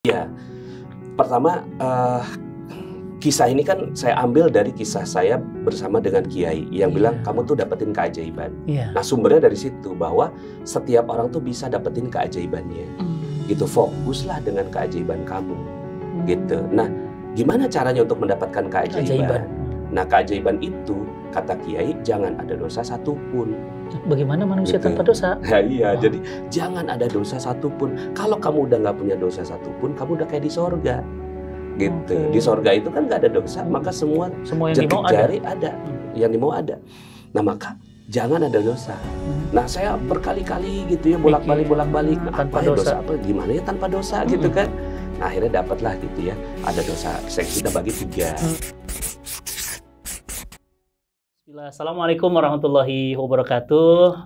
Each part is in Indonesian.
Ya, pertama kisah ini kan saya ambil dari kisah saya bersama dengan Kiai yang bilang kamu tuh dapetin keajaiban. Nah sumbernya dari situ bahwa setiap orang tuh bisa dapetin keajaibannya. Gitu, fokuslah dengan keajaiban kamu. Gitu. Nah, gimana caranya untuk mendapatkan keajaiban? Nah, keajaiban itu kata Kiai jangan ada dosa satupun. Bagaimana manusia tanpa dosa? Ya, iya, jadi jangan ada dosa satupun. Kalau kamu udah nggak punya dosa satupun, kamu udah kayak di sorga, gitu. Di sorga itu kan nggak ada dosa, maka semua yang jari dimau ada, yang dimau ada. Nah, maka jangan ada dosa. Nah, saya berkali-kali gitu ya bolak-balik tanpa dosa. Gimana ya tanpa dosa gitu kan? Nah, akhirnya dapatlah gitu ya. Ada dosa. Kita bagi 3. Assalamualaikum warahmatullahi wabarakatuh.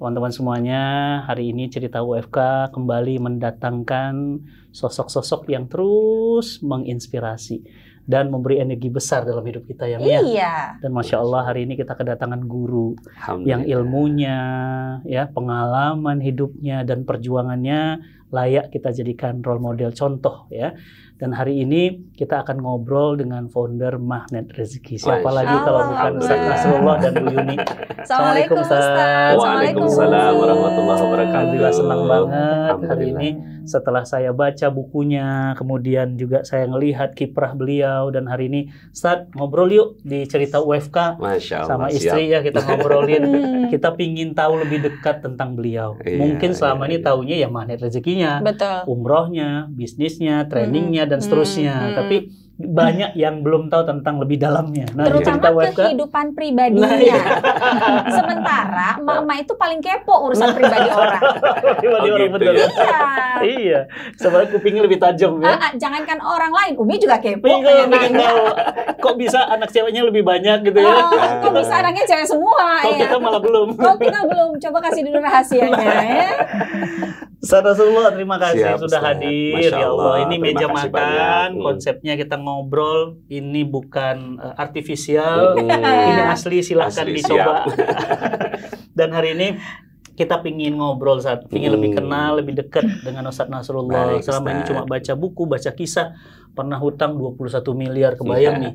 Teman-teman semuanya, hari ini Cerita UFK kembali mendatangkan sosok-sosok yang terus menginspirasi dan memberi energi besar dalam hidup kita ya, Mia. Iya. Dan Masya Allah hari ini kita kedatangan guru yang ilmunya, ya, pengalaman hidupnya dan perjuangannya layak kita jadikan role model contoh ya. Dan hari ini kita akan ngobrol dengan founder Magnet Rezeki. Siapa lagi kalau bukan Ustaz Nasrullah dan Bu Yuni. Assalamualaikum Ustaz. Waalaikumsalam warahmatullahi wabarakatuh. Alhamdulillah senang banget hari ini setelah saya baca bukunya, kemudian juga saya ngelihat kiprah beliau, dan hari ini Ustaz ngobrol yuk di Cerita UFK. Masya Allah, sama istri ya kita ngobrolin. Kita pingin tahu lebih dekat tentang beliau. Mungkin selama ini taunya ya Magnet Rezekinya, umrohnya, bisnisnya, trainingnya dan seterusnya. Tapi banyak yang belum tahu tentang lebih dalamnya. Nah, terutama kehidupan pribadinya. Sementara mama itu paling kepo urusan pribadi orang. Pribadi orang betul. Iya. Sebenarnya kupingnya lebih tajam ya. Jangankan orang lain, Umi juga kepo. Kok bisa anak ceweknya lebih banyak gitu ya? Kok bisa anaknya cewek semua? Kok kita malah belum? Kok kita belum? Coba kasih dulu rahasianya ya. Rasulullah, terima kasih sudah hadir. Ya Allah, ini meja makan. Konsepnya kita ngobrol. Ini bukan artifisial, ini asli. Silahkan dicoba. Dan hari ini kita pingin ngobrol, pingin lebih kenal, lebih dekat dengan Ustaz Nasrullah. Selama ini cuma baca buku, baca kisah. Pernah hutang 21 miliar, kebayang nih.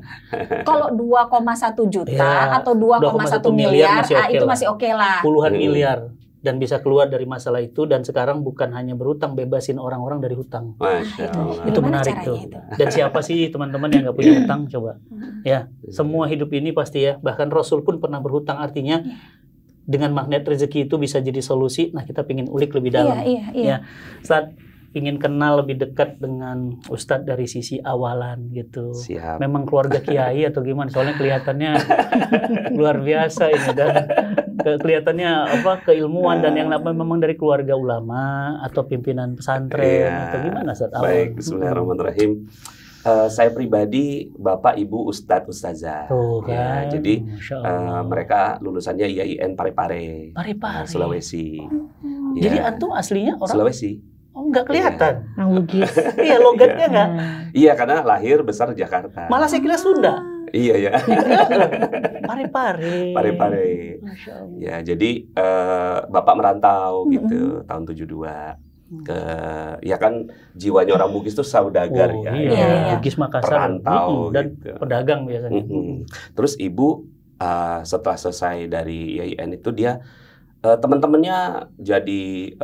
Kalau 2,1 juta atau 2,1 miliar, itu masih oke lah. Puluhan miliar. Dan bisa keluar dari masalah itu, dan sekarang bukan hanya berhutang, bebasin orang-orang dari hutang. Masya Allah. Itu menarik tuh. Dan siapa sih teman-teman yang nggak punya hutang? Coba. Ya, semua hidup ini pasti ya. Bahkan Rasul pun pernah berhutang. Artinya dengan magnet rezeki itu bisa jadi solusi. Nah, kita pingin ulik lebih dalam. Ya, saat ingin kenal lebih dekat dengan Ustadz dari sisi awalan gitu. Siap. Memang keluarga kiai atau gimana? Soalnya kelihatannya luar biasa ini, dan kelihatannya keilmuan dan yang memang dari keluarga ulama atau pimpinan pesantren atau gimana Ustadz? Baik, bismillahirrahmanirrahim. Saya pribadi Bapak Ibu Ustadz Ustazah. Kan? Ya, jadi mereka lulusannya IAIN Parepare. Sulawesi. Jadi antum aslinya orang Sulawesi. Oh, nggak kelihatan. Logis. Iya, logatnya nggak. Iya, karena lahir besar di Jakarta. Malah saya kira Sunda. Iya ya. Parepare. Masya Allah. Ya, jadi Bapak merantau gitu tahun 72 ke, ya kan jiwanya orang Bugis tuh saudagar Bugis Makassar perantau dan gitu. Pedagang biasanya. Terus ibu setelah selesai dari IAIN itu dia teman-temannya jadi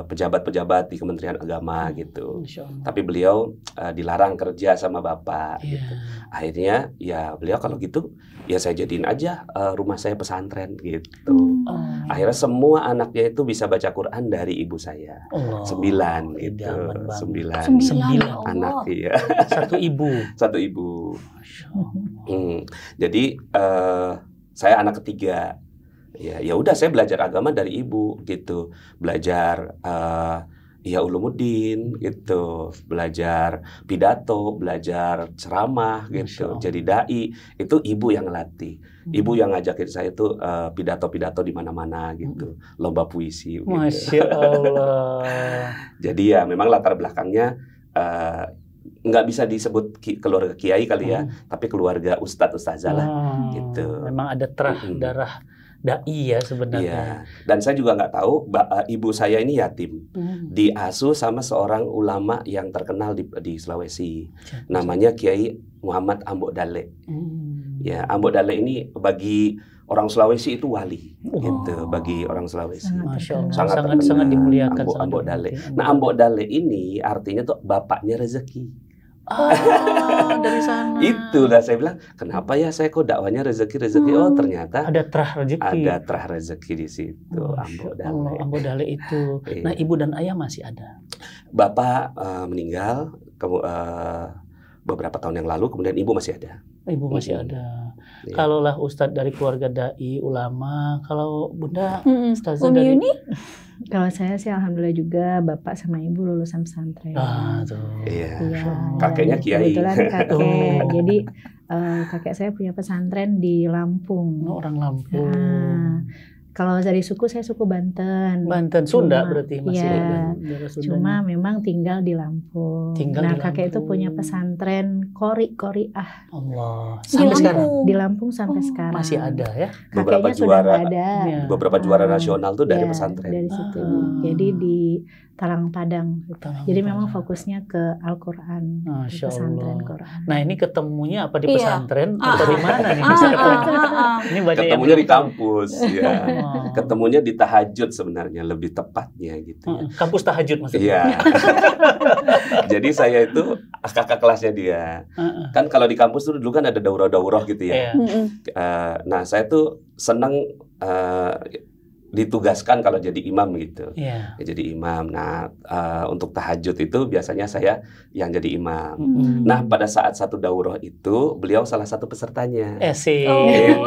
pejabat-pejabat di Kementerian Agama gitu. Tapi beliau dilarang kerja sama bapak. Gitu. Akhirnya ya beliau kalau gitu ya saya jadiin aja rumah saya pesantren gitu. Akhirnya semua anaknya itu bisa baca Quran dari ibu saya. 9 gitu. 9 anak ya. Satu ibu. Jadi saya anak ketiga. Ya udah saya belajar agama dari ibu gitu, belajar ulumuddin gitu, belajar pidato, belajar ceramah gitu, jadi dai itu ibu yang ngelatih, ibu yang ngajakin saya tuh pidato-pidato di mana-mana gitu, lomba puisi. Gitu. Masya Allah. Jadi ya memang latar belakangnya nggak bisa disebut keluarga kiai kali ya, tapi keluarga ustadz ustazah lah gitu. Memang ada terah darah dai ya sebenarnya. Iya. Dan saya juga nggak tahu, ibu saya ini yatim, diasuh sama seorang ulama yang terkenal di Sulawesi, namanya Kiai Muhammad Ambok Dale. Ya, Ambok Dale ini bagi orang Sulawesi itu wali, gitu. Bagi orang Sulawesi, sangat dimuliakan. Ambok Dale. Nah, Ambok Dale ini artinya tuh bapaknya rezeki. Dari sana. Itulah saya bilang, kenapa ya saya kok dakwanya rezeki? Oh, ternyata ada terah rezeki. Ada terah rezeki di situ. Ambok Dale. Ambok Dale itu. Nah, ibu dan ayah masih ada. Bapak meninggal beberapa tahun yang lalu, kemudian ibu masih ada. Ibu masih ada. Ya. Kalaulah Ustadz dari keluarga dai ulama, kalau Bunda Ustazah dari Yuni? Kalau saya sih alhamdulillah juga bapak sama ibu lulusan pesantren. Tuh. Iya. Kakeknya kiai. Kebetulan kakek. Jadi kakek saya punya pesantren di Lampung. Orang Lampung. Kalau dari suku saya suku Banten. Banten Sunda berarti masih. Iya. Cuma memang tinggal di Lampung. Kakek itu punya pesantren Qori'ah. Allah. Sampai sekarang di Lampung sampai sekarang. Masih ada ya. Kakeknya sudah ada. Beberapa juara nasional tuh dari pesantren. Dari situ. Jadi di Talang Padang. Jadi memang fokusnya ke Al-Qur'an, pesantren Qur'an. Nah, ini ketemunya apa di pesantren atau di mana nih bisa ketemu? Ini ketemunya di kampus ya. Ketemunya di tahajud sebenarnya lebih tepatnya gitu ya. Kampus tahajud maksudnya. Iya. Jadi saya itu kakak kelasnya dia. Kan kalau di kampus tuh dulu kan ada daurah-daurah gitu ya. Nah, saya tuh senang ditugaskan kalau jadi imam gitu. Jadi imam. Nah, untuk tahajud itu biasanya saya yang jadi imam. Nah, pada saat satu daurah itu beliau salah satu pesertanya. Antum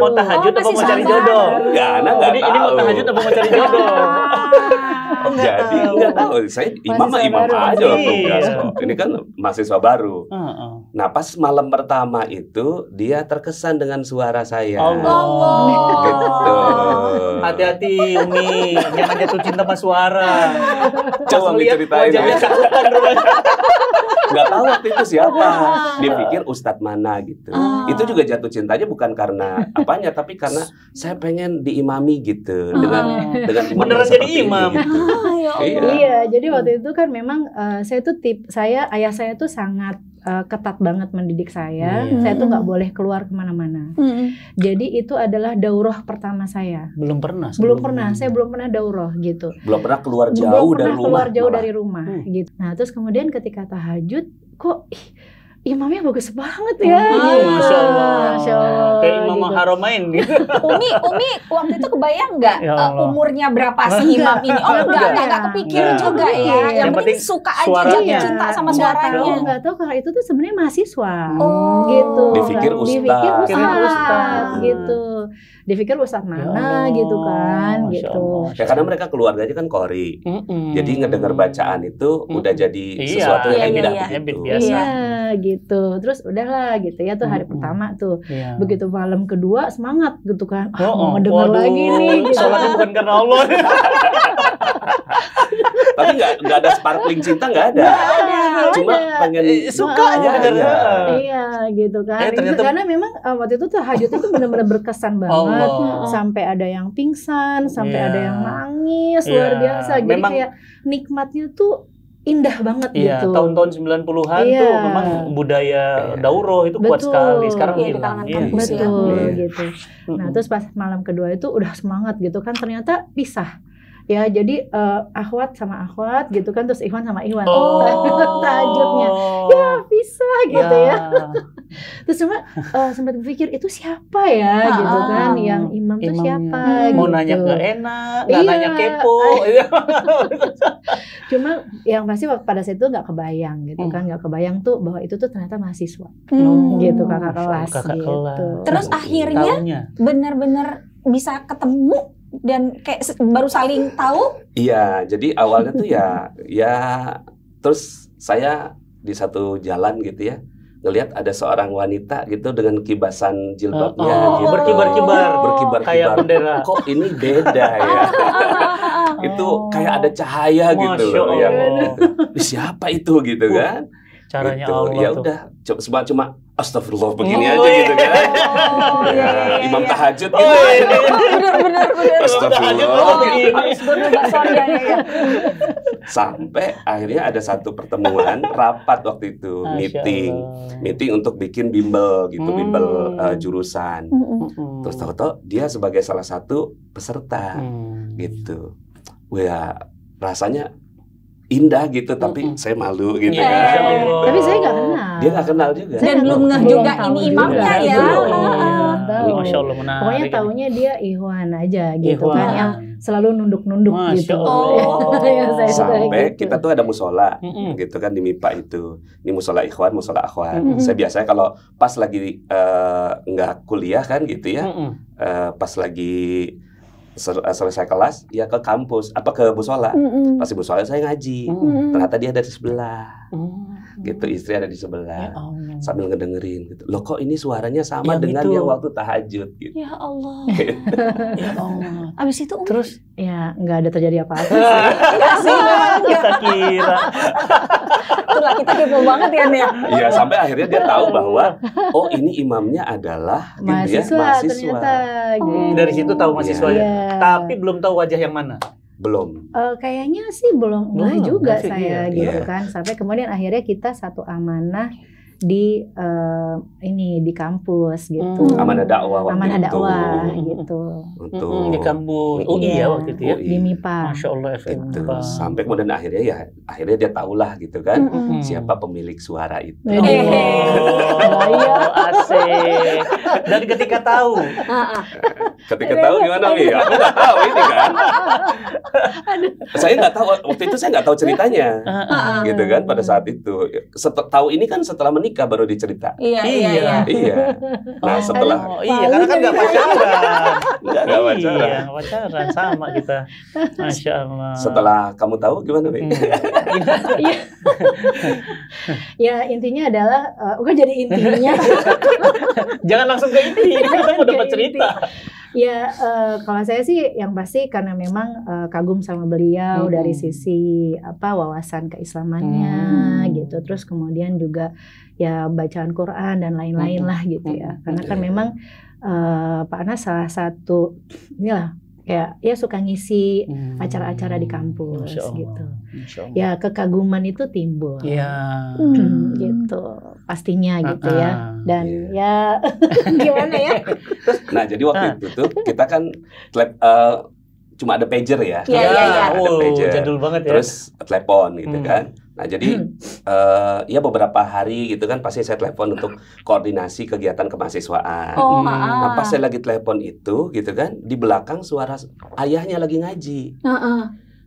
mau tahajud atau mau cari jodoh? Enggak tahu. Ini mau tahajud atau mau cari jodoh? Jadi nggak tahu. Saya imam aja tugas kok. Ini kan mahasiswa baru. Nah, pas malam pertama itu dia terkesan dengan suara saya. Allah. Gitu. Hati-hati Umi, jangan jatuh cinta sama suara. Coba diceritain. Nggak tahu waktu itu siapa. Dia pikir ustadz mana gitu. Itu juga jatuh cintanya bukan karena apanya, tapi karena saya pengen diimami gitu dengan beneran jadi imam. Gitu. Iya, jadi waktu itu kan memang ayah saya tuh sangat ketat banget mendidik saya. Saya tuh nggak boleh keluar kemana-mana. Jadi itu adalah daurah pertama saya. Belum pernah. Saya belum pernah daurah gitu. Belum pernah keluar jauh dari rumah. Gitu. Nah, terus kemudian ketika tahajud, kok imamnya bagus banget ya. Masya Allah. Kayak imam gitu. Haramain gitu. Umi waktu itu kebayang nggak umurnya berapa sih imam ini? Oh enggak kepikir juga ya. Yang penting suka aja jatuh cinta sama suaranya. Nggak tahu kalau itu tuh sebenarnya mahasiswa. Gitu. Dipikir ustaz gitu. Dipikir ustaz mana gitu kan gitu. Ya karena mereka keluarganya kan Qori. Jadi ngedengar bacaan itu udah jadi sesuatu yang biasa. Gitu. Terus udahlah gitu ya tuh hari pertama tuh. Begitu malam kedua semangat gitu kan. Mau denger lagi nih gitu. Sholatnya bukan karena Allah. Tapi nggak ada sparkling cinta, nggak ada. Cuma pengen suka aja. Iya gitu kan. Karena memang waktu itu tahajud itu benar-benar berkesan banget. Sampai ada yang pingsan, sampai ada yang nangis, luar biasa. Jadi memang, kayak nikmatnya tuh indah banget gitu. Tahun-tahun 90-an tuh memang budaya daurah itu kuat sekali. Sekarang hilang. Gitu. Nah, terus pas malam kedua itu udah semangat gitu kan, ternyata pisah. Ya, jadi akhwat sama akhwat gitu kan, terus Ikhwan sama Ikhwan. Tahajudnya. Ya, bisa gitu ya. Terus cuma sempat berpikir itu siapa ya gitu kan, yang imam tuh siapa mau gitu. Nanya nggak enak, nggak nanya kepo. Cuma yang pasti pada saat itu nggak kebayang gitu kan, nggak kebayang tuh bahwa itu tuh ternyata mahasiswa gitu, kakak kelas gitu. Terus akhirnya benar-benar bisa ketemu dan kayak baru saling tahu. Iya, jadi awalnya tuh ya terus saya di satu jalan gitu ya, ngelihat ada seorang wanita gitu dengan kibasan jilbabnya gitu. Berkibar-kibar kayak bendera. Kok ini beda ya? Itu kayak ada cahaya gitu loh yang siapa itu gitu kan? Caranya gitu. Allah Ya tuh. udah, cuma astagfirullah begini aja gitu kan. Imam tahajud gitu. Benar. Astagfirullah. Harus berubah, sorry ya. Sampai akhirnya ada satu pertemuan rapat waktu itu, meeting untuk bikin bimbel gitu, bimbel jurusan. Terus tahu-tahu dia sebagai salah satu peserta gitu. Wah, rasanya indah gitu, tapi saya malu gitu kan. Tapi saya nggak kenal. Dia nggak kenal juga. Dan belum ngeh juga ini imamnya ya. Masya Allah, menarik. Pokoknya taunya dia Ikhwan aja gitu kan, yang selalu nunduk-nunduk gitu. Sampai kita tuh ada musola gitu kan di MIPA itu. Ini musola Ikhwan, musola Akhwat. Saya biasanya kalau pas lagi nggak kuliah kan gitu ya, pas lagi selesai kelas ya ke kampus ke musola. Pas di musola saya ngaji. Ternyata dia ada di sebelah. Gitu, istri ada di sebelah. Sambil ngedengerin gitu. Loh kok ini suaranya sama dengan yang waktu tahajud gitu. Ya Allah. Ya Allah. Abis itu terus ya nggak ada terjadi apa-apa sih. Enggak sih. Kita kira. Itulah kita kepo banget ya Nia. Iya, sampai akhirnya dia tahu bahwa oh ini imamnya adalah mahasiswa. Ternyata. Dari situ tahu mahasiswanya. Tapi belum tahu wajah yang mana. Belum. Kayaknya sih belum juga saya gitu iya. kan. Sampai kemudian akhirnya kita satu amanah di di kampus gitu. Amanah dakwah waktu Amanah itu. dakwah gitu. Untuk di kampus. Waktu itu ya. Di MIPA. Masya Allah Gitu. Sampai kemudian akhirnya dia tahulah gitu kan siapa pemilik suara itu. Asik. Dan ketika tahu gimana Mi? Aku nggak tahu ini kan. Saya nggak tahu waktu itu, saya nggak tahu ceritanya, gitu kan pada saat itu. Tahu ini kan setelah menikah baru dicerita. Iya. Nah setelah karena kan nggak pacaran. Nggak pacaran. Iya, pacaran sama kita. Masya Allah. Setelah kamu tahu gimana Mi? Ya intinya adalah bukan jadi intinya. Jangan langsung ke inti. Kita mau dapat cerita. Ya kalau saya sih yang pasti karena memang kagum sama beliau dari sisi wawasan keislamannya gitu. Terus kemudian juga ya bacaan Quran dan lain-lain lah gitu ya. Karena kan memang Pak Anas salah satu kayak ya suka ngisi acara-acara di kampus gitu. Ya kekaguman itu timbul. Gitu pastinya gitu ya. Dan ya gimana ya? Nah jadi waktu itu tuh kita kan cuma ada pager ya. Iya. Ada pager. Jadul banget ya. Terus telepon gitu kan. Nah jadi ya beberapa hari gitu kan pasti saya telepon untuk koordinasi kegiatan kemahasiswaan. Nah pas saya lagi telepon itu gitu kan, di belakang suara ayahnya lagi ngaji.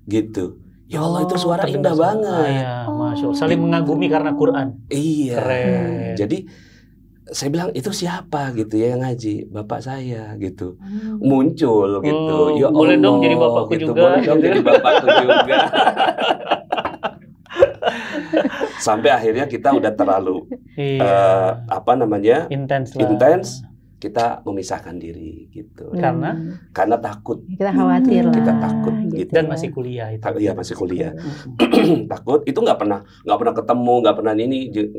Gitu. Ya Allah itu suara indah banget. Masya Allah. Saling mengagumi karena Quran. Iya. Keren. Jadi saya bilang itu siapa gitu ya yang ngaji, bapak saya gitu. Muncul gitu. Ya Allah, boleh dong jadi bapakku gitu. juga. Boleh dong jadi bapakku juga. Sampai akhirnya kita udah terlalu intens, kita memisahkan diri gitu. Karena takut. Kita khawatir lah. Kita takut gitu. Dan masih kuliah itu. Iya masih kuliah. Takut itu nggak pernah ketemu, nggak pernah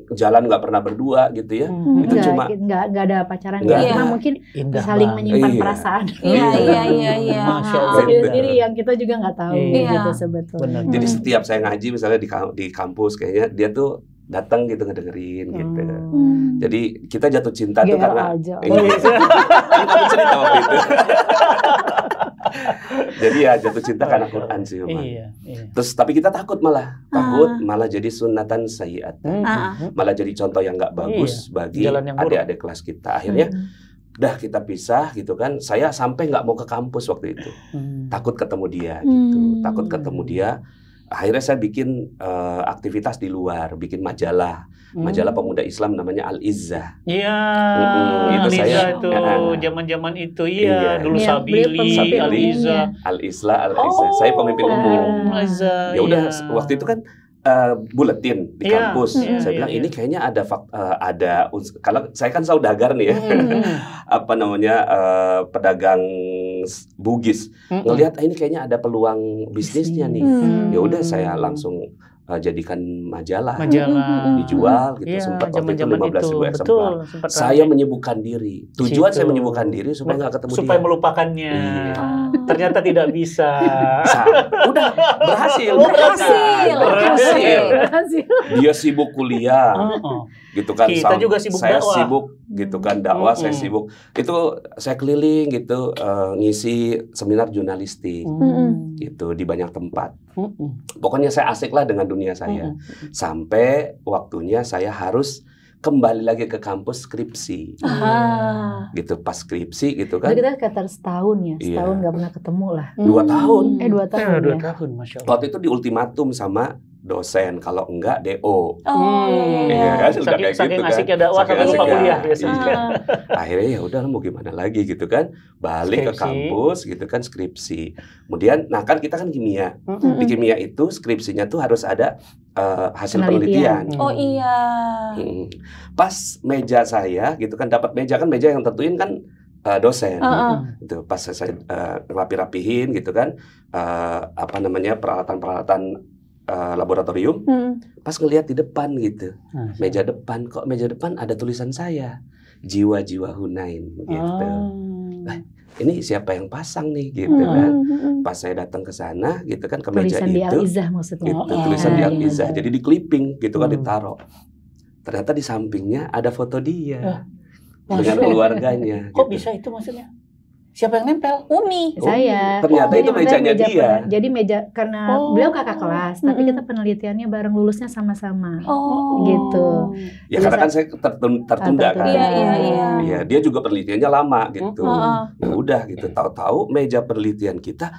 jalan nggak pernah berdua gitu ya. Itu cuma nggak ada pacaran. Cuma mungkin saling menyimpan perasaan. Iya. Masya Allah. Sendiri yang kita juga nggak tahu gitu sebetulnya. Jadi setiap saya ngaji misalnya di kampus kayaknya dia tuh datang gitu ngedengerin gitu. Jadi kita jatuh cinta tuh karena kamu cerita waktu itu. Jadi ya jatuh cinta karena Quran sih memang. Terus tapi kita takut malah jadi sunatan sayyi'atan. Malah jadi contoh yang nggak bagus bagi adik-adik kelas kita. Akhirnya udah kita pisah gitu kan. Saya sampai nggak mau ke kampus waktu itu. Takut ketemu dia gitu. Takut ketemu dia. Akhirnya saya bikin aktivitas di luar, bikin majalah pemuda Islam namanya Al-Izzah. Iya, itu Al-Izzah itu zaman-zaman itu dulu Sabili, Al-Izzah. Al-Izzah. Saya pemimpin umum. Ya udah waktu itu kan buletin di kampus. Saya bilang ini kayaknya ada kalau saya kan saudagar nih ya. Pedagang Bugis. Ngelihat ini kayaknya ada peluang bisnisnya nih. Ya udah saya langsung jadikan majalah. Dijual gitu. Sempat waktu itu 15.000 eksemplar. Saya menyibukkan diri. Tujuan saya menyibukkan diri supaya nggak ketemu supaya melupakannya. Ternyata tidak bisa. Udah berhasil. Dia sibuk kuliah. Gitu kan. Kita juga sibuk saya dakwah. Sibuk gitu kan dakwah, saya sibuk. Itu saya keliling gitu ngisi seminar jurnalistik. Gitu di banyak tempat. Pokoknya saya asik lah dengan dunia saya. Sampai waktunya saya harus kembali lagi ke kampus skripsi. Gitu pas skripsi gitu kan. Kita kata setahun ya, setahun nggak pernah ketemu lah. 2 tahun. 2 tahun. 2 tahun, Masya Allah. Waktu itu di ultimatum sama dosen, kalau enggak DO. Kan? Saking asiknya dakwah sampai lupa kuliah biasanya. Akhirnya ya udah mau gimana lagi gitu kan, balik ke kampus gitu kan skripsi. Kemudian, nah kan kita kan kimia. Di kimia itu skripsinya tuh harus ada hasil penelitian. Oh iya. Pas meja saya gitu kan, dapat meja kan, meja yang tentuin kan dosen. Itu pas saya rapi-rapihin gitu kan, peralatan-peralatan laboratorium, pas ngelihat di depan gitu, meja depan, kok meja depan ada tulisan saya, jiwa-jiwa Hunain gitu. Ini siapa yang pasang nih gitu kan? Pas saya datang ke sana gitu kan, ke meja tulisan itu, di Al-Izzah maksudnya. Gitu, tulisan di Al-Izzah, jadi di clipping gitu kan, ditaruh. Ternyata di sampingnya ada foto dia dengan keluarganya. Kok gitu. bisa itu maksudnya? Siapa yang nempel? Umi. Saya. Ternyata itu mejanya dia. Jadi meja, karena beliau kakak kelas, tapi kita penelitiannya bareng, lulusnya sama-sama. Gitu. Ya karena kan saya tertunda kan. Iya, dia juga penelitiannya lama gitu. Ya udah gitu, tahu-tahu meja penelitian kita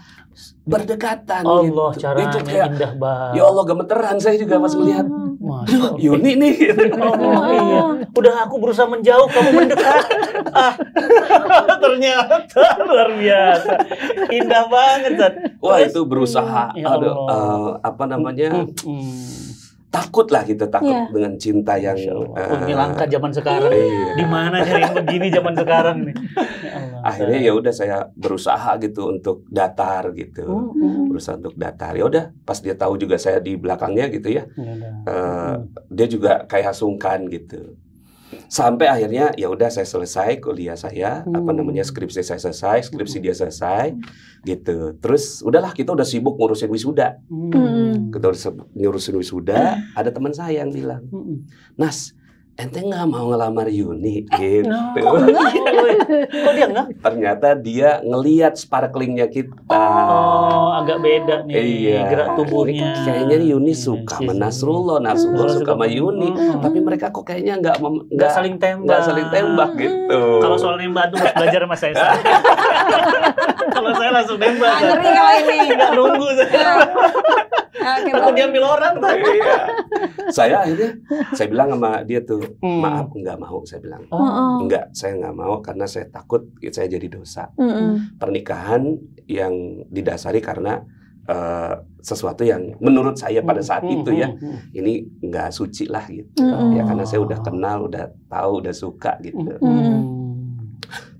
berdekatan Allah, gitu. Caranya itu kayak indah banget. Ya Allah, gemeteran saya juga pas melihat. Yuni nih gitu. Iya. Udah aku berusaha menjauh, kamu mendekat. Ternyata luar biasa. Indah banget, Zat. Wah, itu berusaha takut lah gitu, takut dengan cinta yang ini langka zaman sekarang. Di mana nyari yang begini zaman sekarang nih. Akhirnya ya udah saya berusaha gitu untuk datar gitu. Berusaha untuk datar. Ya udah, pas dia tahu juga saya di belakangnya gitu ya. Dia juga kayak sungkan gitu. Sampai akhirnya ya udah saya selesai kuliah saya, skripsi saya selesai, skripsi dia selesai gitu. Terus udahlah, kita udah sibuk ngurusin wisuda. Kita udah ngurusin wisuda, ada teman saya yang bilang, "Nas, ente nggak mau ngelamar Yuni?" Gitu. Kok dia nggak? Ternyata dia ngelihat sparklingnya kita. Agak beda nih gerak tubuhnya. Kayaknya Yuni suka sama Nasrullah, Nasrullah suka sama Yuni. Tapi mereka kok kayaknya nggak saling tembak gitu. Kalau soal nembak tuh harus belajar sama saya. Kalau saya langsung nembak. Ngeri kalau ini. Nggak nunggu saya. Takut diambil orang tuh. Saya akhirnya saya bilang sama dia tuh, maaf nggak mau, saya bilang. Enggak, saya nggak mau karena saya takut saya jadi dosa. Pernikahan yang didasari karena sesuatu yang menurut saya pada saat itu ya, ini nggak suci lah gitu. Ya karena saya udah kenal, udah tahu, udah suka gitu.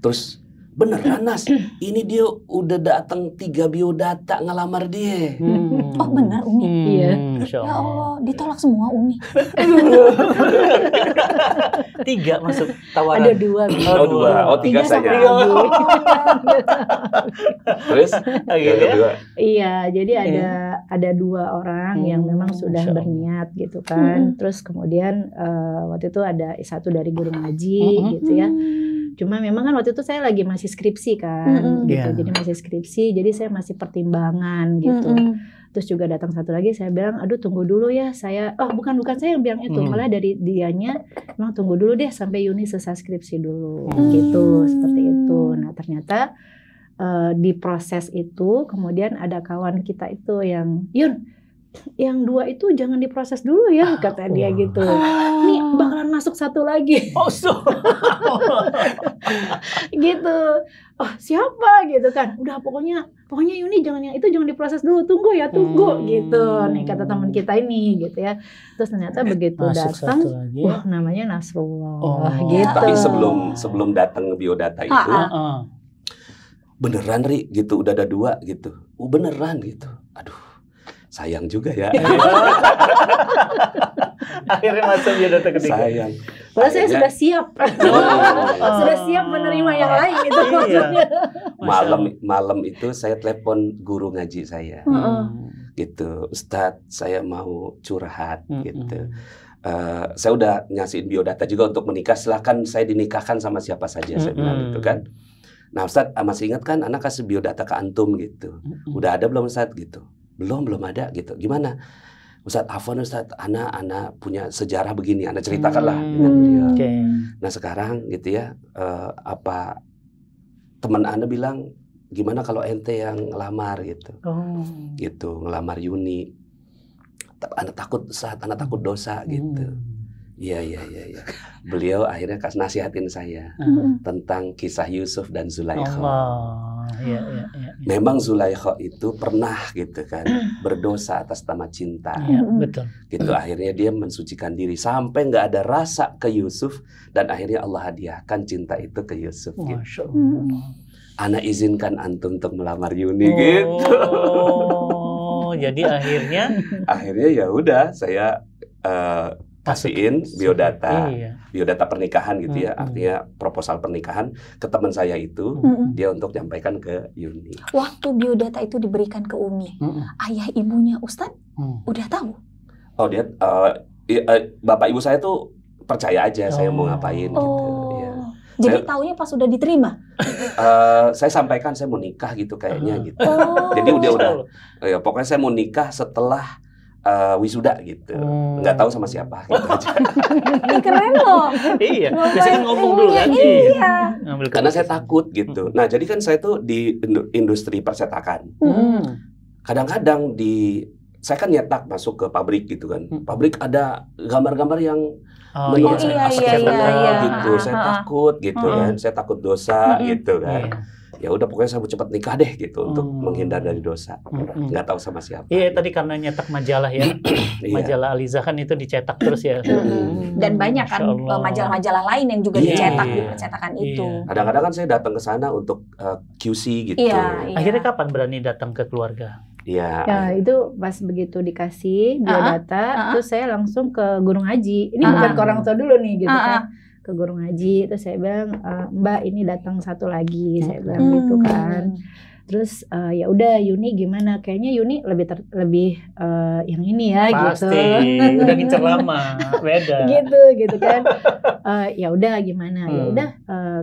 Terus beneran, Nas, ini dia udah datang 3 biodata ngelamar dia. Oh benar, Umi? Iya. Ya Allah, ditolak semua Umi. 3 masuk tawaran. Ada 2. Oh 2, oh 3 saja. Terus akhirnya? Iya, jadi ada 2 orang yang memang sudah berniat gitu kan. Terus kemudian waktu itu ada satu dari guru ngaji gitu ya. Cuma memang kan waktu itu saya lagi masih skripsi kan, gitu. Jadi masih skripsi, jadi saya masih pertimbangan gitu. Terus juga datang satu lagi, saya bilang, aduh tunggu dulu ya, saya, bukan saya yang bilang itu, malah dari dianya, memang tunggu dulu deh sampai Yuni selesai skripsi dulu, gitu, seperti itu. Nah ternyata di proses itu, kemudian ada kawan kita itu yang, Yun, yang 2 itu jangan diproses dulu ya, kata dia gitu. Nih bakalan masuk satu lagi. Gitu. Oh siapa gitu kan? Udah pokoknya Yuni jangan yang itu, jangan diproses dulu, tunggu gitu. Nih kata teman kita ini gitu ya. Terus ternyata begitu datang, wah namanya Nasrullah gitu. Tapi sebelum datang biodata itu, beneran Ri gitu, udah ada 2 gitu. Beneran gitu. Aduh. sayang juga ya. Akhirnya masuk biodata ketiga. Sayang. Padahal saya sudah siap. Sudah siap menerima yang lain itu maksudnya. Malam itu saya telepon guru ngaji saya. Gitu, Ustadz, saya mau curhat gitu. Saya udah nyasihin biodata juga untuk menikah, silahkan saya dinikahkan sama siapa saja, saya bilang gitu kan. Nah Ustadz, masih ingat kan anak kasih biodata ke antum gitu. Udah ada belum Ustadz gitu? Belum ada gitu. Gimana? Ustadz, afwan Ustadz, anak punya sejarah begini, anak ceritakanlah dengan beliau. Nah sekarang gitu ya, apa teman anak bilang, gimana kalau ente yang ngelamar gitu. Gitu, ngelamar Yuni. Anak takut Ustadz, anak takut dosa gitu. Iya. Beliau akhirnya nasihatin saya tentang kisah Yusuf dan Zulaikha. Iya. Memang Zulaikha itu pernah gitu kan berdosa atas nama cinta. Iya, betul. Gitu akhirnya dia mensucikan diri sampai nggak ada rasa ke Yusuf dan akhirnya Allah hadiahkan cinta itu ke Yusuf. Gitu. Ana izinkan antum untuk melamar Yuni gitu. Jadi akhirnya ya udah saya kasihin biodata pernikahan gitu ya, artinya proposal pernikahan ke teman saya itu, dia untuk nyampaikan ke Yuni. Waktu biodata itu diberikan ke Umi, ayah ibunya Ustadz udah tahu? Oh dia, bapak ibu saya tuh percaya aja saya mau ngapain gitu. Ya. Jadi taunya pas sudah diterima? Saya sampaikan saya mau nikah gitu kayaknya gitu. Jadi udah ya, pokoknya saya mau nikah setelah wisuda gitu, nggak tahu sama siapa gitu aja. Ini keren loh. Iya, biasanya ngomong dulu kan. Iya. Karena saya takut gitu. Nah jadi kan saya tuh di industri percetakan. Kadang-kadang saya kan nyetak masuk ke pabrik gitu kan. Pabrik ada gambar-gambar yang menurut saya gitu. Saya takut gitu kan. Saya takut dosa gitu kan. Ya udah pokoknya saya mau cepat nikah deh gitu untuk menghindar dari dosa. Nggak tahu sama siapa. Iya tadi karena nyetak majalah ya. Majalah Aliza kan itu dicetak terus ya. Dan banyak kan majalah-majalah lain yang juga dicetak di percetakan itu. Kadang-kadang kan saya datang ke sana untuk QC gitu. Akhirnya kapan berani datang ke keluarga? Ya itu pas begitu dikasih biodata, terus saya langsung ke guru ngaji. Ini bukan ke orang tua dulu nih gitu kan. Ke guru ngaji, terus saya bilang, Mbak ini datang satu lagi, saya bilang gitu kan. Terus ya udah Yuni gimana? Kayaknya Yuni lebih yang ini ya. Pasti, gitu. Udah ngincer lama, beda. gitu kan. Ya udah gimana? Ya udah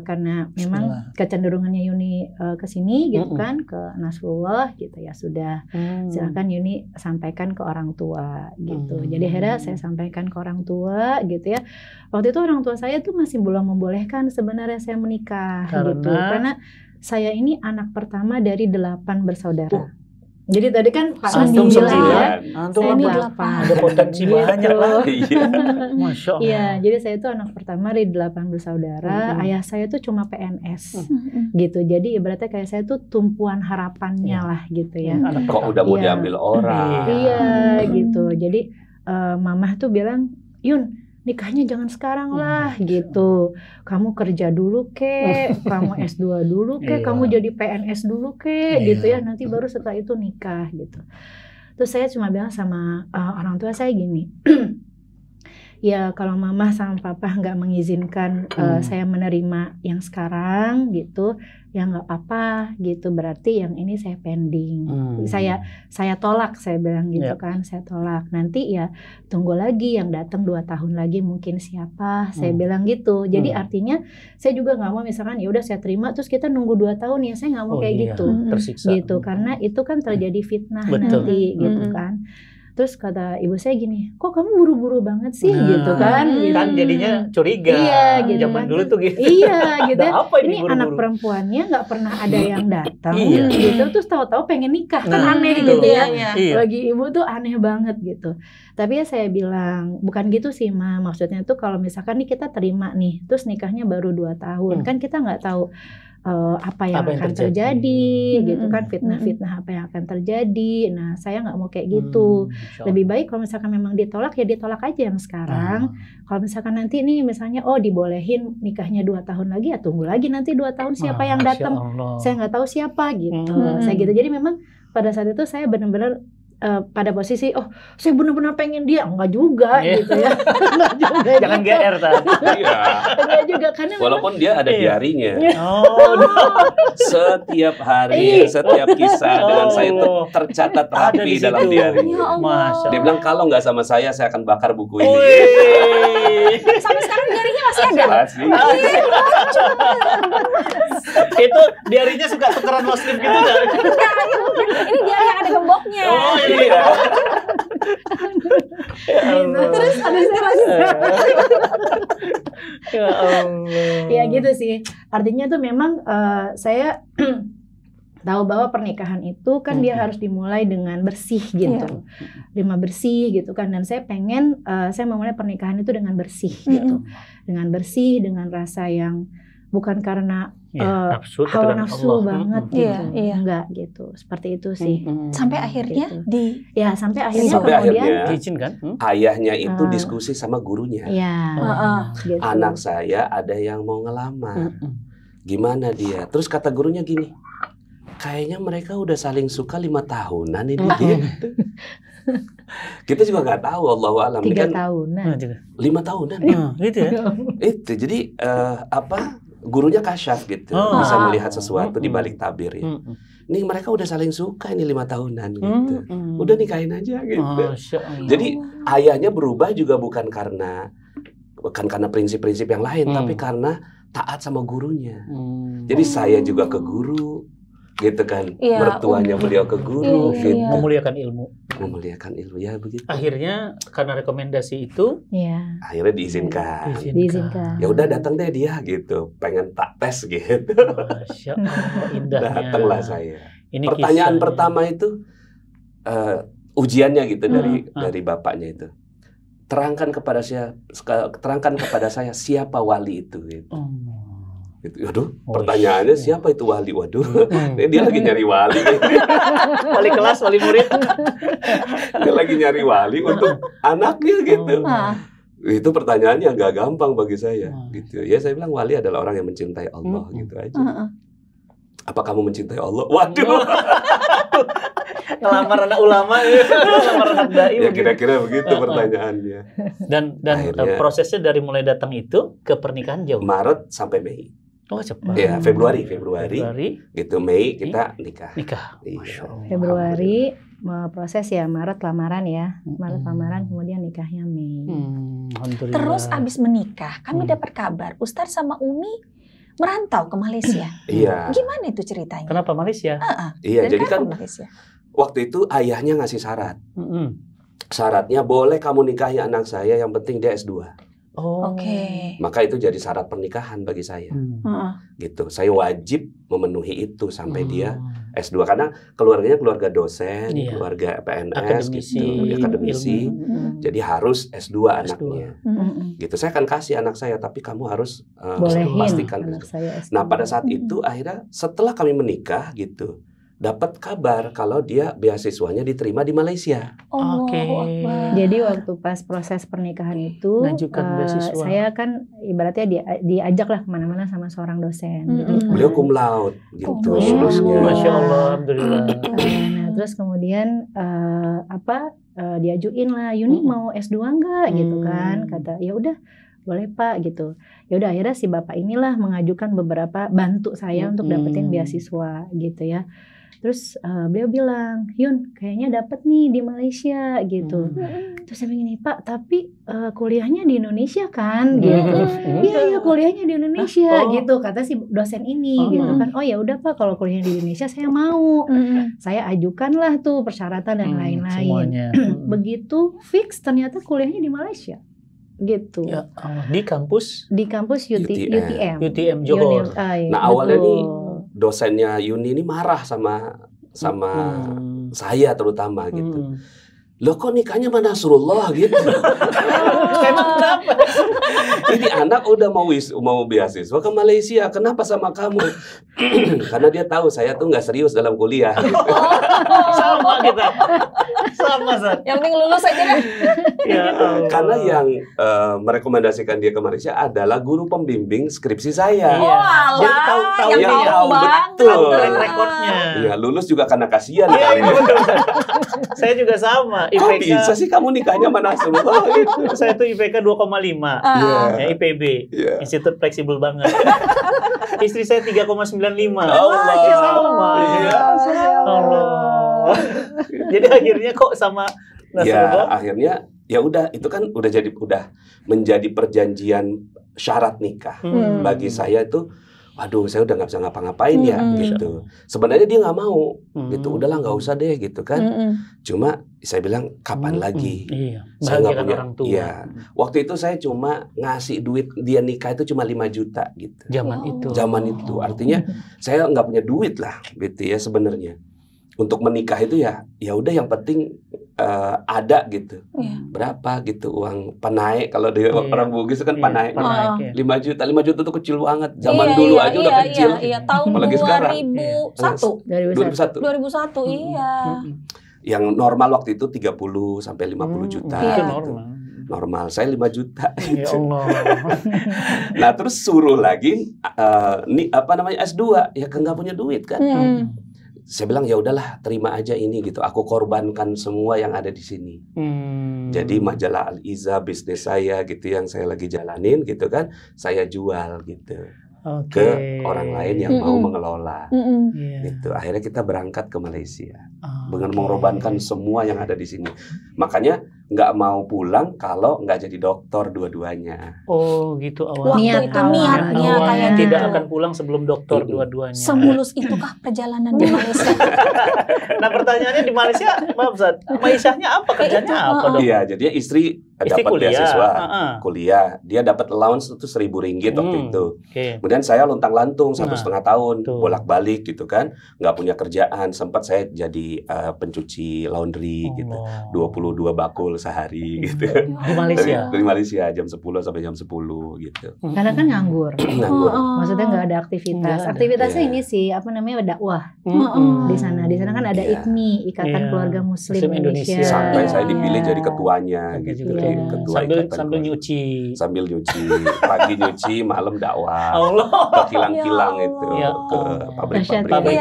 karena memang kecenderungannya Yuni ke sini gitu kan, ke Nasrullah gitu ya sudah. Silakan Yuni sampaikan ke orang tua gitu. Jadi akhirnya saya sampaikan ke orang tua gitu ya. Waktu itu orang tua saya tuh masih belum membolehkan sebenarnya saya menikah gitu. Karena saya ini anak pertama dari 8 bersaudara. Jadi tadi kan Pak Antum bilang ya, Antum saya ini 8. Ada potensi banyak lah. Masya Allah. Iya, jadi saya itu anak pertama dari 8 bersaudara. Ayah saya tuh cuma PNS gitu. Jadi ibaratnya kayak saya tuh tumpuan harapannya lah gitu ya. Kok udah mau diambil orang. Iya gitu. Jadi mamah tuh bilang, Yun, nikahnya jangan sekarang lah gitu. Kamu kerja dulu kek, kamu S2 dulu kek, kamu jadi PNS dulu kek gitu ya. Nanti baru setelah itu nikah gitu. Terus saya cuma bilang sama orang tua saya gini. Ya kalau mama sama papa nggak mengizinkan saya menerima yang sekarang gitu, ya nggak apa-apa gitu. Berarti yang ini saya pending. Saya tolak, saya bilang gitu kan, saya tolak. Nanti ya tunggu lagi yang datang 2 tahun lagi mungkin siapa, saya bilang gitu. Jadi artinya saya juga nggak mau misalkan ya udah saya terima terus kita nunggu 2 tahun ya, saya nggak mau kayak gitu. Tersiksa. Gitu karena itu kan terjadi fitnah nanti gitu kan. Terus kata ibu saya gini, kok kamu buru-buru banget sih gitu kan? Gitu. Kan jadinya curiga. Iya gitu. Zaman dulu tuh gitu. Iya gitu. Apa ini buru-buru? anak perempuannya nggak pernah ada yang datang gitu. Terus tahu-tahu pengen nikah kan aneh gitu ya. Bagi ibu tuh aneh banget gitu. Tapi ya saya bilang bukan gitu sih Ma. Maksudnya tuh kalau misalkan nih kita terima nih, terus nikahnya baru 2 tahun, kan kita nggak tahu apa yang akan terjadi gitu kan, fitnah-fitnah apa yang akan terjadi. Nah saya nggak mau kayak gitu. Lebih baik kalau misalkan memang ditolak ya ditolak aja yang sekarang. Kalau misalkan nanti nih misalnya dibolehin nikahnya 2 tahun lagi, ya tunggu lagi nanti 2 tahun siapa yang datang. Saya nggak tahu siapa gitu. Saya gitu. Jadi memang pada saat itu saya benar-benar pada posisi saya benar-benar pengen dia, enggak juga gitu ya. Enggak juga. Jangan gitu. GR tadi. Iya. Enggak juga karena walaupun dia ada diarinya. Setiap hari, setiap kisah dengan saya itu tercatat rapi dalam diarinya. Masya. Dia bilang kalau nggak sama saya akan bakar buku ini. Sampai sekarang diarinya masih ada. Masih. Itu diarinya suka tukeran muslim gitu nggak? Ini diari yang ada gemboknya. Oh iya. Terus ada saya lagi. Ya Allah. Ya gitu sih. Artinya tuh memang saya tahu bahwa pernikahan itu kan dia harus dimulai dengan bersih gitu. Dengan bersih gitu kan. Dan saya pengen saya memulai pernikahan itu dengan bersih gitu. Dengan bersih, dengan rasa yang bukan karena nafsu, hawa nafsu banget gitu. Enggak gitu. Seperti itu sih. Sampai akhirnya gitu. Sampai akhirnya sampai kemudian akhirnya diizinkan. Ayahnya itu diskusi sama gurunya. Gitu. Anak saya ada yang mau ngelamar. Gimana dia? Terus kata gurunya gini, kayaknya mereka udah saling suka 5 tahunan ini gitu. Kita juga nggak tahu, Allahu a'lam. 3 kan tahunan. 5 tahunan. Gitu ya. Itu jadi gurunya kasyaf gitu, bisa melihat sesuatu di balik tabir ya. Ini mereka udah saling suka ini 5 tahunan gitu. Udah nikahin aja gitu. Jadi ayahnya berubah juga bukan karena prinsip-prinsip yang lain, tapi karena taat sama gurunya. Jadi saya juga ke guru gitu kan, mertuanya beliau ke guru gitu. Memuliakan ilmu ya begitu. Akhirnya karena rekomendasi itu akhirnya diizinkan. Diizinkan. Ya udah datang deh dia gitu, pengen tak tes gitu. Masya Allah, indahnya. Datanglah saya. Ini pertanyaan kisahnya. pertama itu ujiannya gitu dari bapaknya itu. Terangkan kepada saya siapa wali itu gitu. Aduh, pertanyaannya siapa itu wali? Waduh, dia lagi nyari wali. Wali kelas, wali murid. Dia lagi nyari wali untuk anaknya gitu. Itu pertanyaan yang gak gampang bagi saya. Gitu. Ya saya bilang wali adalah orang yang mencintai Allah gitu aja. Apa kamu mencintai Allah? Waduh. Ngelamar anak ulama, ngelamar anak dai. Ya kira-kira begitu pertanyaannya. Dan akhirnya, prosesnya dari mulai datang itu ke pernikahan jauh. Maret sampai Mei. Oh cepat. Ya Februari. Gitu Mei kita nikah. Februari proses ya, Maret lamaran ya. Maret lamaran, kemudian nikahnya Mei. Terus abis menikah kami dapat kabar Ustadz sama Umi merantau ke Malaysia. Iya. Gimana itu ceritanya? Kenapa Malaysia? Iya, jadi kan Malaysia? Waktu itu ayahnya ngasih syarat. Syaratnya boleh kamu nikahi anak saya, yang penting dia S2. Oke. Maka itu jadi syarat pernikahan bagi saya. Gitu. Saya wajib memenuhi itu sampai dia S2 karena keluarganya keluarga dosen, keluarga PNS akademisi. Jadi harus S2 anaknya. Gitu. Saya akan kasih anak saya, tapi kamu harus pastikan. Nah, pada saat itu akhirnya setelah kami menikah gitu, dapat kabar kalau dia beasiswanya diterima di Malaysia. Jadi waktu pas proses pernikahan itu, saya kan ibaratnya diajak lah kemana-mana sama seorang dosen. Beliau cum laude gitu lulusnya. Masya Allah, alhamdulillah. Nah terus kemudian diajuin lah, Yuni mau S2 enggak gitu kan? Kata ya udah boleh Pak gitu. Ya udah akhirnya si bapak inilah mengajukan beberapa, bantu saya untuk dapetin beasiswa gitu ya. Terus beliau bilang, Yun kayaknya dapet nih di Malaysia gitu. Terus saya begini, Pak tapi kuliahnya di Indonesia kan gitu. Iya kuliahnya di Indonesia gitu, kata si dosen ini gitu kan. Oh ya udah Pak, kalau kuliahnya di Indonesia saya mau. Saya ajukanlah tuh persyaratan dan lain-lain. Begitu fix ternyata kuliahnya di Malaysia gitu. Ya, di kampus UTM Johor. Nah awalnya nih dosennya Yuni ini marah sama saya terutama gitu. Loh kok nikahnya sama Nasrullah gitu. Emang kenapa? Ini anak udah mau beasiswa ke Malaysia, kenapa sama kamu? Karena dia tahu saya tuh nggak serius dalam kuliah. Sama kita. Sama, Sat. Yang penting lulus aja deh. Ya Allah. Karena yang merekomendasikan dia ke Malaysia adalah guru pembimbing skripsi saya. Iya. Jadi tahu yang tahu betul track recordnya. Iya, lulus juga karena kasihan Iya, kali ya. betul. Saya juga sama. Kok bisa sih kamu nikahnya sama Nasrullah gitu? Saya tuh IPK 2,5. Ya, IPB. Institut fleksibel banget. Istri saya 3,95. Allah. Sama. Iya. Allah. Jadi akhirnya kok sama Nasrullah? Ya, akhirnya ya udah, itu kan udah menjadi perjanjian syarat nikah. Bagi saya itu, waduh, saya udah nggak bisa ngapa-ngapain ya gitu. Sebenarnya dia nggak mau gitu, udahlah nggak usah deh gitu kan. Cuma saya bilang kapan lagi? Iya. Saya nggak punya orang tua. Iya. Waktu itu saya cuma ngasih duit dia nikah itu cuma 5 juta gitu. Zaman itu artinya saya nggak punya duit lah gitu ya sebenarnya. Untuk menikah itu ya udah yang penting ada gitu. Berapa gitu uang penaik, kalau di orang Bugis kan penaik. 5 juta tuh kecil banget. Zaman dulu aja udah kecil. Tahun apalagi 2001. Iya. Yang normal waktu itu 30 sampai 50 juta. Itu gitu. Normal. Saya 5 juta. Ya Allah. Nah, terus suruh lagi S2, ya nggak punya duit kan. Saya bilang ya udahlah, terima aja ini gitu. Aku korbankan semua yang ada di sini. Jadi majalah Al-Iza, bisnis saya gitu yang saya lagi jalanin gitu kan, saya jual gitu ke orang lain yang mau mengelola. Gitu. Akhirnya kita berangkat ke Malaysia dengan mengorbankan semua yang ada di sini. Makanya nggak mau pulang kalau nggak jadi dokter dua-duanya. Oh gitu awalnya. Waktu itu niatnya kayak gitu. Tidak akan pulang sebelum dokter dua-duanya. Semulus itukah perjalanan di Malaysia? Nah pertanyaannya di Malaysia, maaf Zat, Maisyahnya apa kerjanya apa dok? Iya, jadinya istri dapat beasiswa kuliah. Dia dapat allowance itu 1.000 ringgit waktu itu. Kemudian saya luntang-lantung 1,5 tahun bolak-balik gitu kan, nggak punya kerjaan. Sempat saya jadi pencuci laundry gitu, 22 bakul sehari gitu. Di Malaysia? Di Malaysia jam 10 sampai jam 10 gitu. Karena kan nganggur. Maksudnya nggak ada aktivitas. Aktivitasnya ini sih apa namanya dakwah di sana. Di sana kan ada IKMI, Ikatan Keluarga Muslim Indonesia. Sampai saya dipilih jadi ketuanya gitu. Ketua sambil nyuci. Sambil nyuci, pagi nyuci, malam dakwah. Allah. Ke kilang-kilang itu, ke pabrik-pabrik.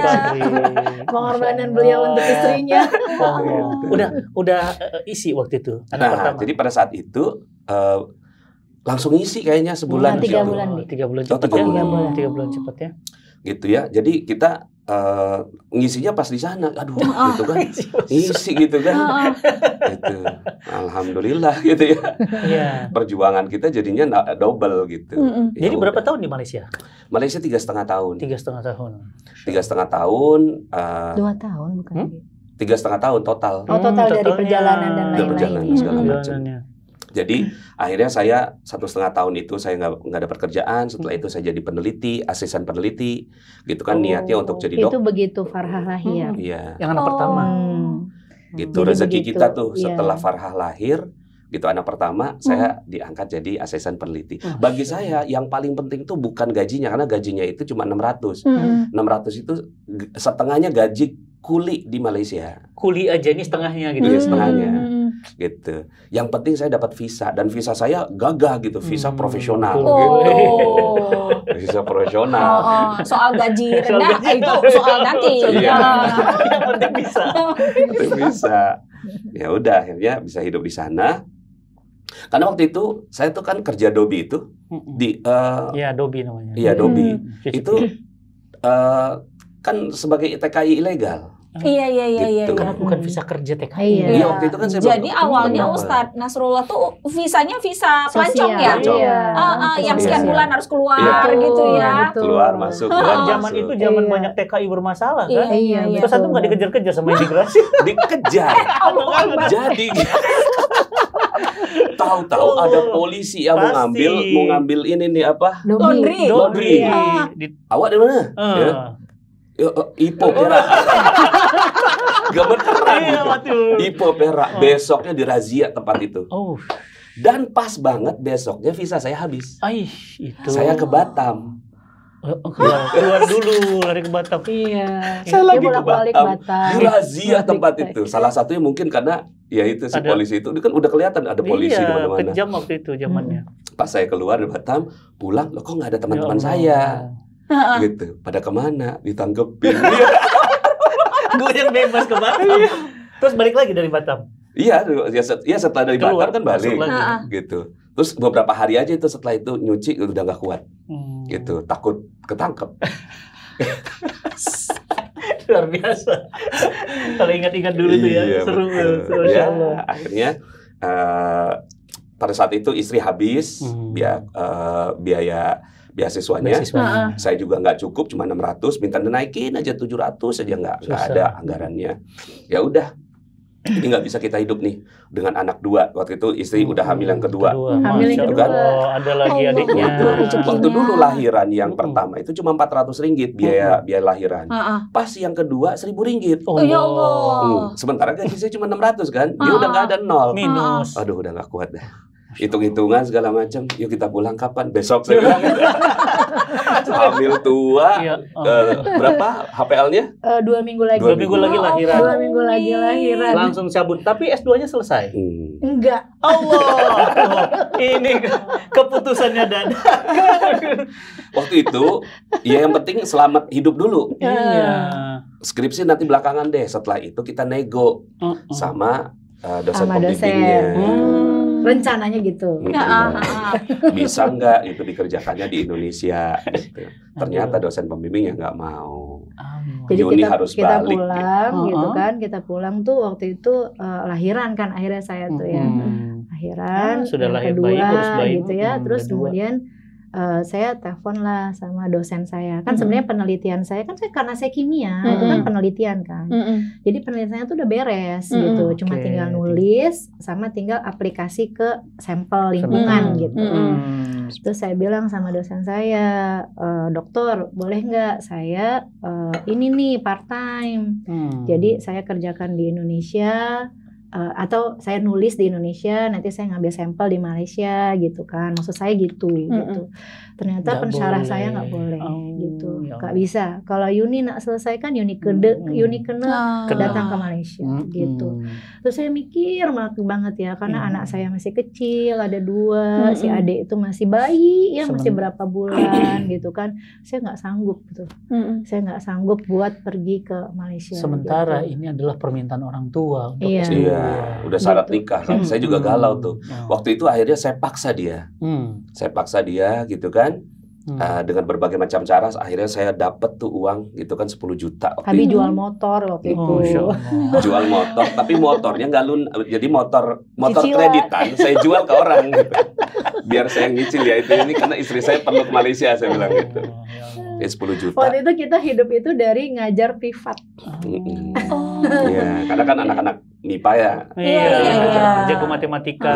Pengorbanan beliau untuk istrinya. Udah isi waktu itu. Nah, jadi pada saat itu langsung isi kayaknya sebulan. 3 bulan. 3 bulan cepat ya. 3 bulan cepat ya. Gitu ya. Jadi kita ngisinya pas di sana. Aduh, gitu kan. Isi gitu kan. Gitu. Alhamdulillah gitu ya. Perjuangan kita jadinya double gitu. Jadi berapa tahun di Malaysia? Malaysia 3,5 tahun. 3,5 tahun. 3,5 tahun. 2 tahun bukan? 3,5 tahun total. Total dari perjalanan dan lain-lain. Perjalanan segala macam. Jadi akhirnya saya 1,5 tahun itu saya nggak dapat kerjaan. Setelah itu saya jadi peneliti, asisten peneliti, gitu kan niatnya untuk jadi dokter. Itu begitu Farhah lahir. Iya. Yang anak pertama. Gitu rezeki kita tuh setelah Farhah lahir, gitu anak pertama saya diangkat jadi asisten peneliti. Bagi saya yang paling penting tuh bukan gajinya, karena gajinya itu cuma 600. 600 itu setengahnya gaji kuli di Malaysia. Kuli aja ini setengahnya gitu. Iya, setengahnya. Gitu. Yang penting saya dapat visa dan visa saya gagah gitu, visa profesional gitu. Visa profesional. Soal gaji rendah itu soal nanti. Yang penting bisa. Bisa. Ya udah akhirnya bisa hidup di sana. Karena waktu itu saya tuh kan kerja Dobi itu di Dobi namanya. Iya, Dobi. Itu kan sebagai TKI ilegal. Iya. Karena bukan visa kerja TKI. Iya, waktu itu kan saya jadi awalnya Ustadz Nasrullah tuh visanya visa pelancong ya. Yang sekian bulan harus keluar gitu ya. Keluar masuk. Zaman itu zaman banyak TKI bermasalah kan. Iya. Terus satu nggak dikejar-kejar sama imigrasi. Dikejar. Jadi tahu-tahu ada polisi yang mau ngambil ini nih apa? Laundry. Awak dari mana? Ipoh Perak. Gemeteran gitu. Ipoh Perak. Besoknya dirazia tempat itu. Dan pas banget besoknya visa saya habis. Itu. Saya ke Batam. Keluar dulu lari ke Batam. Iya. Saya lagi ke Batam. Razia tempat itu. Salah satunya mungkin karena ya itu si polisi itu kan udah kelihatan ada polisi di mana-mana. Kejam waktu itu zamannya. Pas saya keluar dari Batam, pulang, loh kok nggak ada teman-teman saya? Gitu. Pada kemana? Ditangkepin. Gue yang bebas ke Batam. Terus balik lagi dari Batam. Iya, setelah dari Batam kan balik gitu. Terus beberapa hari aja itu setelah itu nyuci udah nggak kuat, gitu, takut ketangkep. Luar biasa. Kalau ingat-ingat dulu tuh ya, seru. Ya, akhirnya pada saat itu istri habis biaya beasiswanya. Saya juga nggak cukup, cuma 600, minta dinaikin aja 700 aja nggak ada anggarannya. Ya udah. Ini nggak bisa kita hidup nih dengan anak 2. Waktu itu istri udah hamil yang kedua. Hamil yang kedua. Kan? Ada lagi adiknya. Waktu dulu lahiran yang pertama itu cuma 400 ringgit biaya lahiran. Pas yang kedua 1.000 ringgit. Ya Allah. Sementara gaji saya cuma 600 kan. Dia udah nggak ada 0. Minus. Aduh udah nggak kuat deh. Hitung-hitungan segala macam. Yuk kita pulang kapan? Besok saya bilang. Hamil tua. Berapa HPL-nya? 2 minggu lagi. 2 minggu lagi lahiran. 2 minggu lagi lahiran. Langsung cabut. Tapi S2-nya selesai. Enggak. Allah. Ini keputusannya dadakan. Waktu itu, ya yang penting selamat hidup dulu. Iya. Skripsi nanti belakangan deh. Setelah itu kita nego sama dosen pembimbingnya. Rencananya gitu. Bisa nggak itu dikerjakannya di Indonesia gitu. Ternyata dosen pembimbingnya nggak mau. Jadi Juni kita harus balik pulang gitu. gitu kan. Kita pulang tuh waktu itu lahiran kan akhirnya saya tuh ya. Lahiran sudah yang lahir kedua bayi, urus bayi. gitu ya. Terus kedua. kemudian saya telepon lah sama dosen saya. Kan sebenarnya penelitian saya kan karena saya kimia, itu kan penelitian kan. Jadi penelitiannya tuh udah beres gitu. Cuma tinggal nulis sama tinggal aplikasi ke sampel lingkungan gitu. Terus saya bilang sama dosen saya, dokter boleh nggak saya ini nih part time. Jadi saya kerjakan di Indonesia. Atau saya nulis di Indonesia, nanti saya ngambil sampel di Malaysia gitu kan, maksud saya gitu. Ternyata pensyarah saya nggak boleh gitu, nggak bisa. Kalau Uni nak selesaikan Uni kena datang ke Malaysia gitu. Terus saya mikir banget ya, karena anak saya masih kecil, ada 2, si adik itu masih bayi ya, masih berapa bulan gitu kan, saya nggak sanggup gitu. Saya nggak sanggup buat pergi ke Malaysia. Sementara gitu. ini adalah permintaan orang tua untuk udah syarat nikah kan. Saya juga galau tuh. Waktu itu akhirnya saya paksa dia. Saya paksa dia gitu kan. Dengan berbagai macam cara akhirnya saya dapat tuh uang gitu kan 10 juta. Habis jual motor waktu itu. Jual motor, tapi motornya nggak jadi motor kreditan saya jual ke orang gitu. Biar saya nyicil ya itu ini karena istri saya perlu ke Malaysia saya bilang gitu. 10 juta. Waktu itu kita hidup itu dari ngajar privat. Iya, karena kan anak-anak MIPA ya. Jago matematika.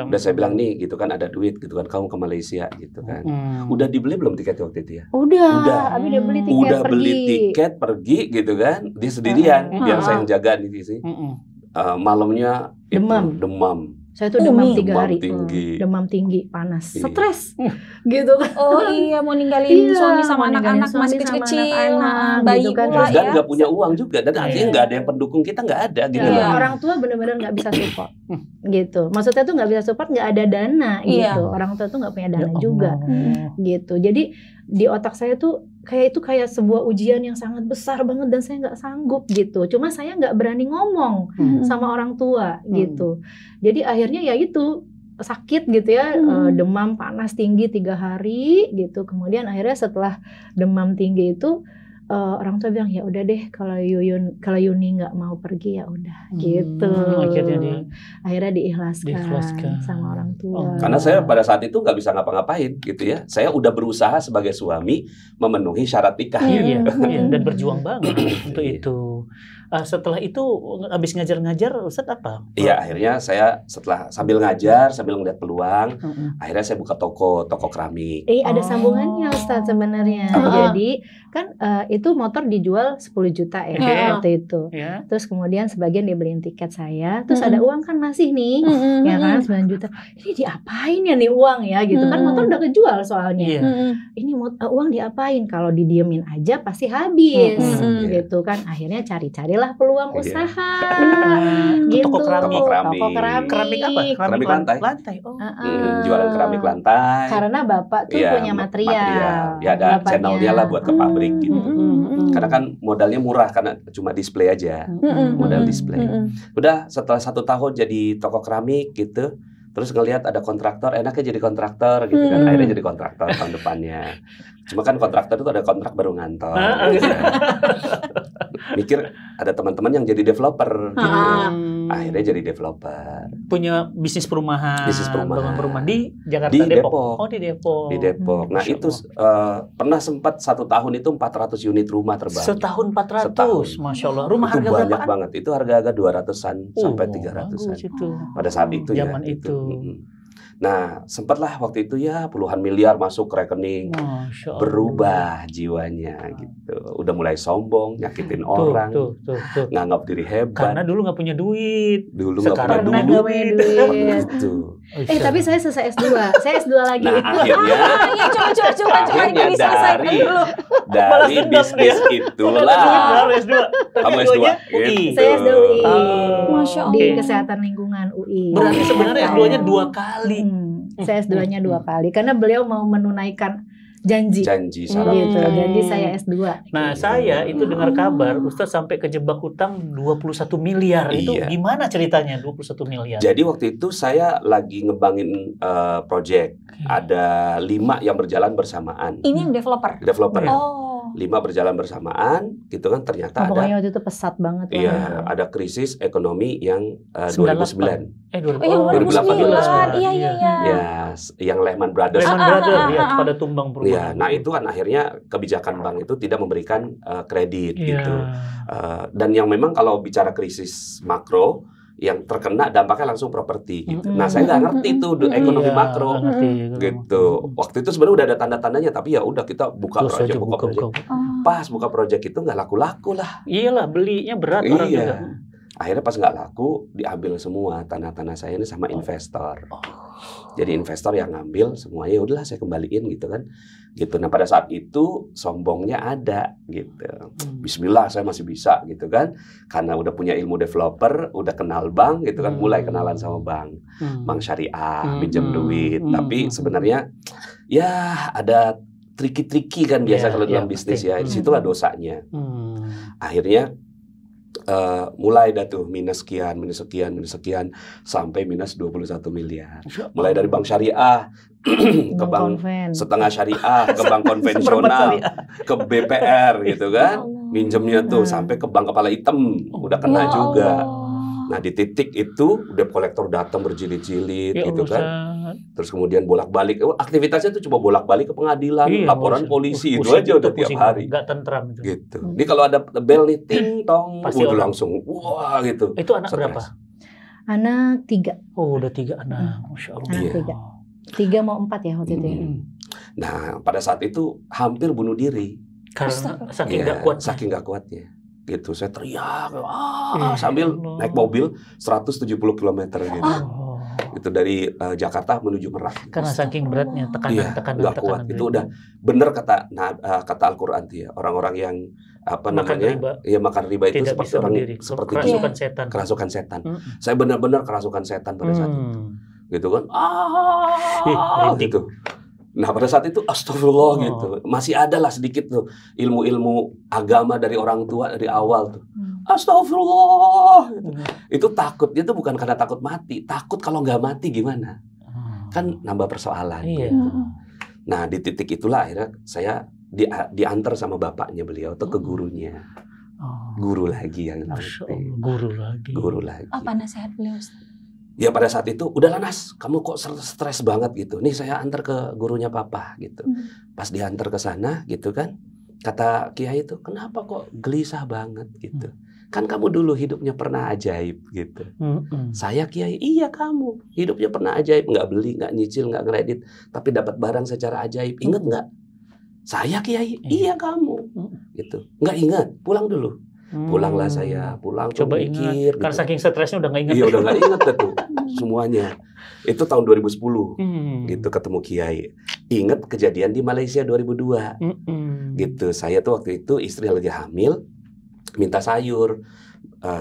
Udah saya bilang nih gitu kan ada duit gitu kan kamu ke Malaysia gitu kan. Udah dibeli belum tiket waktu itu ya? Udah. Abi udah beli tiket udah beli tiket pergi gitu kan. Dia sendirian biar saya yang jaga di sini. Malamnya demam. Saya tuh demam 3 hari. Tinggi. Demam tinggi, panas, stres. Gitu kan. Oh iya, mau ninggalin suami sama anak-anak masih kecil-kecil, bayi gitu kan. pula Dan nggak punya uang juga. Dan artinya nggak ada yang pendukung kita, nggak ada gitu loh. Orang tua benar-benar nggak bisa support. Gitu. Maksudnya tuh nggak bisa support, nggak ada dana gitu. Orang tua tuh nggak punya dana juga. Gitu. Jadi di otak saya tuh kayak sebuah ujian yang sangat besar banget dan saya nggak sanggup gitu. Cuma saya nggak berani ngomong sama orang tua gitu. Jadi akhirnya ya itu sakit gitu ya, demam panas tinggi 3 hari gitu. Kemudian akhirnya setelah demam tinggi itu orang tua bilang ya udah deh kalau Yuni nggak mau pergi ya udah gitu. Akhirnya diikhlaskan sama orang tua. Karena saya pada saat itu nggak bisa ngapa-ngapain gitu ya. Saya udah berusaha sebagai suami memenuhi syarat nikah. Dan berjuang banget untuk itu. Setelah itu habis ngajar-ngajar Ustadz apa? Iya, akhirnya saya setelah sambil ngajar, sambil ngeliat peluang, akhirnya saya buka toko keramik. Ada sambungannya Ustadz sebenarnya. Jadi kan itu motor dijual 10 juta ya waktu itu. Terus kemudian sebagian dibeliin tiket saya, terus ada uang kan masih nih, ya kan 9 juta. Ini diapain ya nih uang ya gitu kan, motor udah kejual soalnya. Ini uang diapain? Kalau didiemin aja pasti habis gitu kan. Akhirnya cari-carilah peluang usaha gitu. Toko keramik. Keramik apa? Keramik lantai. Jualan keramik lantai. Karena bapak tuh punya material. Ya ada channelnya lah buat ke pabrik gitu. Karena kan modalnya murah karena cuma display aja. Modal display. Udah setelah 1 tahun jadi toko keramik gitu. Terus ngelihat ada kontraktor, enaknya jadi kontraktor gitu kan. Akhirnya jadi kontraktor tahun depannya. Cuma kan kontraktor itu ada kontrak baru ngantor. Gitu kan. Mikir ada teman-teman yang jadi developer gitu. Akhirnya jadi developer. Punya bisnis perumahan. Bangun perumahan di Jakarta, di Depok. Oh, di Depok. Di Depok. Nah, itu pernah sempat 1 tahun itu 400 unit rumah terbangun. Setahun 400. Masya Allah. Rumah itu harga banyak berapaan? banget. Itu harga 200-an sampai 300-an. Pada saat itu zaman ya. itu. Nah, sempatlah waktu itu ya puluhan miliar masuk ke rekening. Berubah jiwanya gitu. Udah mulai sombong, nyakitin orang. Nganggap diri hebat. Karena dulu nggak punya duit. Sekarang nggak punya duit. Tapi saya selesai S2. Saya S2 lagi. Nah, akhirnya coba ini diselesaikan dulu. Dari bisnis itulah. Kamu S2? Saya S2 UI. Masya Allah. Di Kesehatan Lingkungan UI. Berarti sebenarnya S2-nya 2 kali. Saya S2-nya 2 kali karena beliau mau menunaikan janji syarat gitu. Janji saya S2. Nah, saya itu dengar kabar Ustaz sampai kejebak hutang 21 miliar. Itu gimana ceritanya 21 miliar? Jadi waktu itu saya lagi ngebangin project. Ada 5 yang berjalan bersamaan. Ini yang developer. Oh. 5 berjalan bersamaan, gitu kan ternyata pokoknya waktu itu pesat banget. Iya, ada krisis ekonomi yang 2009. 2008. Iya. Ya, yang Lehman Brothers. Pada tumbang perumahan. Ya, nah itu kan akhirnya kebijakan bank itu tidak memberikan kredit gitu. Dan yang memang kalau bicara krisis makro, yang terkena dampaknya langsung properti gitu. Nah, saya nggak ngerti tuh ekonomi makro gitu. Waktu itu sebenarnya udah ada tanda-tandanya, tapi ya udah kita buka project. Pas buka project itu nggak laku-laku lah. Iyalah, belinya berat orang juga. Akhirnya pas nggak laku, diambil semua tanah-tanah saya ini sama investor. Jadi investor yang ngambil semuanya, udahlah saya kembaliin gitu kan. Gitu. Nah, pada saat itu sombongnya ada gitu. Bismillah saya masih bisa gitu kan. Karena udah punya ilmu developer, udah kenal bank gitu kan, mulai kenalan sama bank. Bank syariah, pinjam duit. Tapi sebenarnya ya ada triki-triki kan biasa kalau dalam bisnis ya. Disitulah dosanya. Akhirnya mulai dah tuh minus sekian sampai minus 21 miliar. Mulai dari bank syariah ke bank setengah syariah, ke bank konvensional, ke BPR gitu kan. Minjemnya tuh sampai ke bank kepala hitam, udah kena juga. Nah, di titik itu debt collector datang berjilid-jilid gitu kan. Terus kemudian bolak-balik, aktivitasnya tuh cuma bolak-balik ke pengadilan, laporan polisi, itu aja udah tiap hari. Gak tentram itu. Gitu. Ini kalau ada bel nih ting tong, udah langsung wah gitu. Itu anak berapa? Anak 3. Oh, udah 3 anak. Masya Allah. Anak 3 mau 4 ya waktu itu. Nah, pada saat itu hampir bunuh diri. Karena saking gak kuat. Saking gak kuatnya. Gitu, saya teriak sambil naik mobil 170 km gitu. Itu dari Jakarta menuju Merak. Karena saking beratnya, tekanan. Gak kuat. Itu udah bener kata Al-Quran tuh ya. Orang-orang yang makan riba itu seperti orang kerasukan setan. Saya benar-benar kerasukan setan pada saat itu. Gitu kan. Gitu. Nah, pada saat itu astagfirullah gitu. Masih ada lah sedikit tuh ilmu-ilmu agama dari orang tua dari awal tuh. Astagfirullah gitu. Itu takutnya tuh bukan karena takut mati, takut kalau nggak mati gimana? Kan nambah persoalan gitu. Nah, di titik itulah akhirnya saya diantar sama bapaknya beliau tuh ke gurunya. Guru lagi yang Guru lagi. Apa nasihat beliau? Ya pada saat itu, udahlah Nas, kamu kok stres banget gitu. Nih saya antar ke gurunya papa gitu. Pas diantar ke sana gitu kan, kata Kiai itu, kenapa kok gelisah banget gitu. kan kamu dulu hidupnya pernah ajaib gitu. Saya Kiai, iya kamu hidupnya pernah ajaib, nggak beli, nggak nyicil, nggak kredit, tapi dapat barang secara ajaib. Ingat nggak? Saya Kiai, iya kamu gitu. Nggak ingat, pulang dulu. Pulanglah saya, pulang coba mikir. Ingat, karena saking stresnya udah nggak ingat. Iya, udah nggak ingat tuh semuanya. Itu tahun 2010 gitu ketemu Kiai. Ingat kejadian di Malaysia 2002 gitu. Saya tuh waktu itu istri lagi hamil, minta sayur.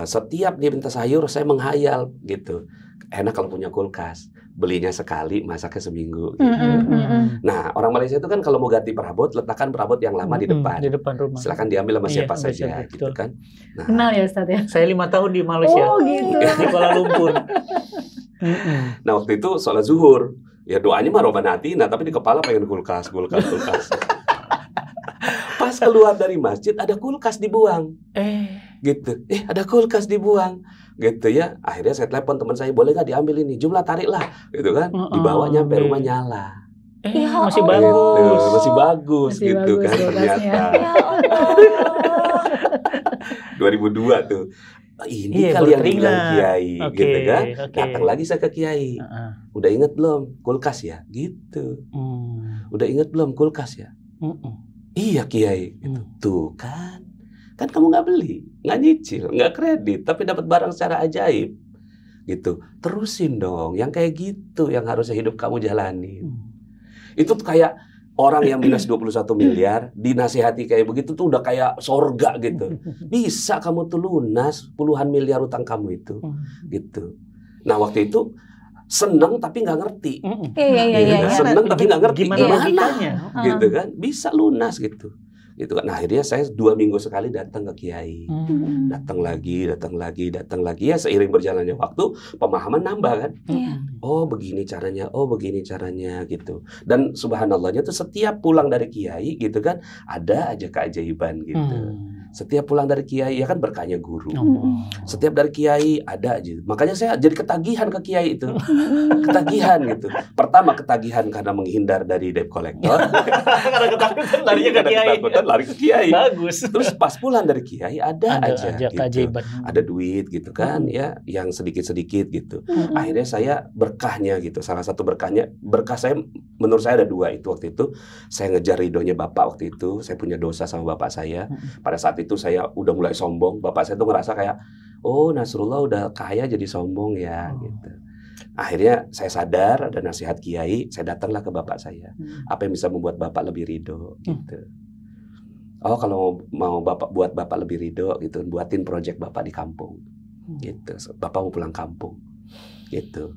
Setiap dia minta sayur, saya menghayal gitu. Enak kalau punya kulkas. Belinya sekali, masaknya seminggu. Gitu. Nah, orang Malaysia itu kan kalau mau ganti perabot, letakkan perabot yang lama di depan. Di depan rumah. Silakan diambil sama siapa saja, gitu kan. Nah, kenal ya Ustaz ya? Saya 5 tahun di Malaysia. Oh gitu. Di Kuala Lumpur. Nah, waktu itu sholat zuhur. Ya doanya mah Robbana-Atina, tapi di kepala pengen kulkas. Pas keluar dari masjid, ada kulkas dibuang. Gitu. Ada kulkas dibuang. Gitu ya, akhirnya saya telepon teman saya, boleh nggak diambil ini, jumlah tarik lah, gitu kan, dibawanya sampai rumah nyala. Masih bagus, gitu, masih bagus gitu kan ternyata. 2002 tuh, ini kali yang dibilang Kiai, gitu kan, datang lagi saya ke Kiai, udah inget belum kulkas ya, gitu, udah inget belum kulkas ya, iya Kiai, gitu. Tuh kan kamu nggak beli, nggak nyicil, nggak kredit, tapi dapat barang secara ajaib, gitu. Terusin dong, yang kayak gitu yang harusnya hidup kamu jalanin. Itu tuh kayak orang yang minus 21 miliar, dinasihati kayak begitu tuh udah kayak sorga gitu. Bisa kamu tuh lunas puluhan miliar utang kamu itu, gitu. Nah waktu itu seneng tapi nggak ngerti, seneng tapi nggak ngerti gimana logikanya, gitu kan, bisa lunas gitu. Gitu kan. Nah, akhirnya saya 2 minggu sekali datang ke Kiai, datang lagi ya, seiring berjalannya waktu pemahaman nambah kan. Oh begini caranya gitu. Dan subhanallahnya tuh setiap pulang dari Kiai gitu kan ada aja keajaiban gitu. Setiap pulang dari Kiai ya kan berkahnya guru. Setiap dari Kiai ada aja. Makanya saya jadi ketagihan ke Kiai itu. Ketagihan gitu. Pertama ketagihan karena menghindar dari debt collector. Karena ketakutan larinya ke Kiai. Lari ke Kiai. Bagus. Terus pas pulang dari Kiai ada aja gitu. Keajaiban. Ada duit gitu kan ya, yang sedikit-sedikit gitu. Akhirnya saya berkahnya gitu. Salah satu berkah saya menurut saya ada 2 itu waktu itu. Saya ngejar ridhonya Bapak waktu itu. Saya punya dosa sama Bapak saya. Pada saat itu saya udah mulai sombong. Bapak saya tuh ngerasa kayak, oh Nasrullah udah kaya jadi sombong ya gitu. Akhirnya saya sadar ada nasihat Kiai, saya datanglah ke Bapak saya. Apa yang bisa membuat Bapak lebih ridho gitu. Oh kalau mau buat Bapak lebih ridho gitu, buatin proyek Bapak di kampung gitu. Bapak mau pulang kampung gitu.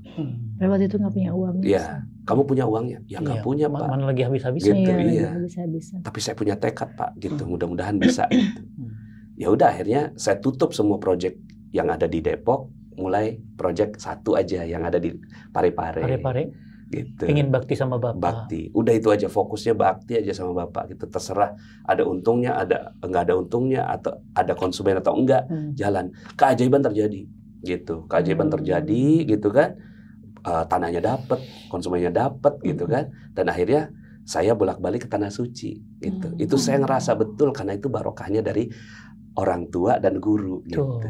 Waktu itu nggak punya uang. Iya. Kamu punya uangnya? Ya nggak punya Pak. Mana lagi habis-habisnya. Gitu, iya. Tapi saya punya tekad Pak gitu. Mudah-mudahan bisa gitu. Ya udah akhirnya saya tutup semua proyek yang ada di Depok. Mulai proyek 1 aja yang ada di Parepare. Gitu. Ingin bakti sama Bapak. Bakti. Udah itu aja, fokusnya bakti aja sama Bapak gitu. Terserah ada untungnya, enggak ada untungnya, atau ada konsumen atau enggak, jalan. Keajaiban terjadi gitu. Keajaiban terjadi gitu kan. Tanahnya dapat, konsumennya dapat gitu kan. Dan akhirnya saya bolak-balik ke Tanah Suci gitu. Itu saya ngerasa betul karena itu barokahnya dari orang tua dan guru gitu.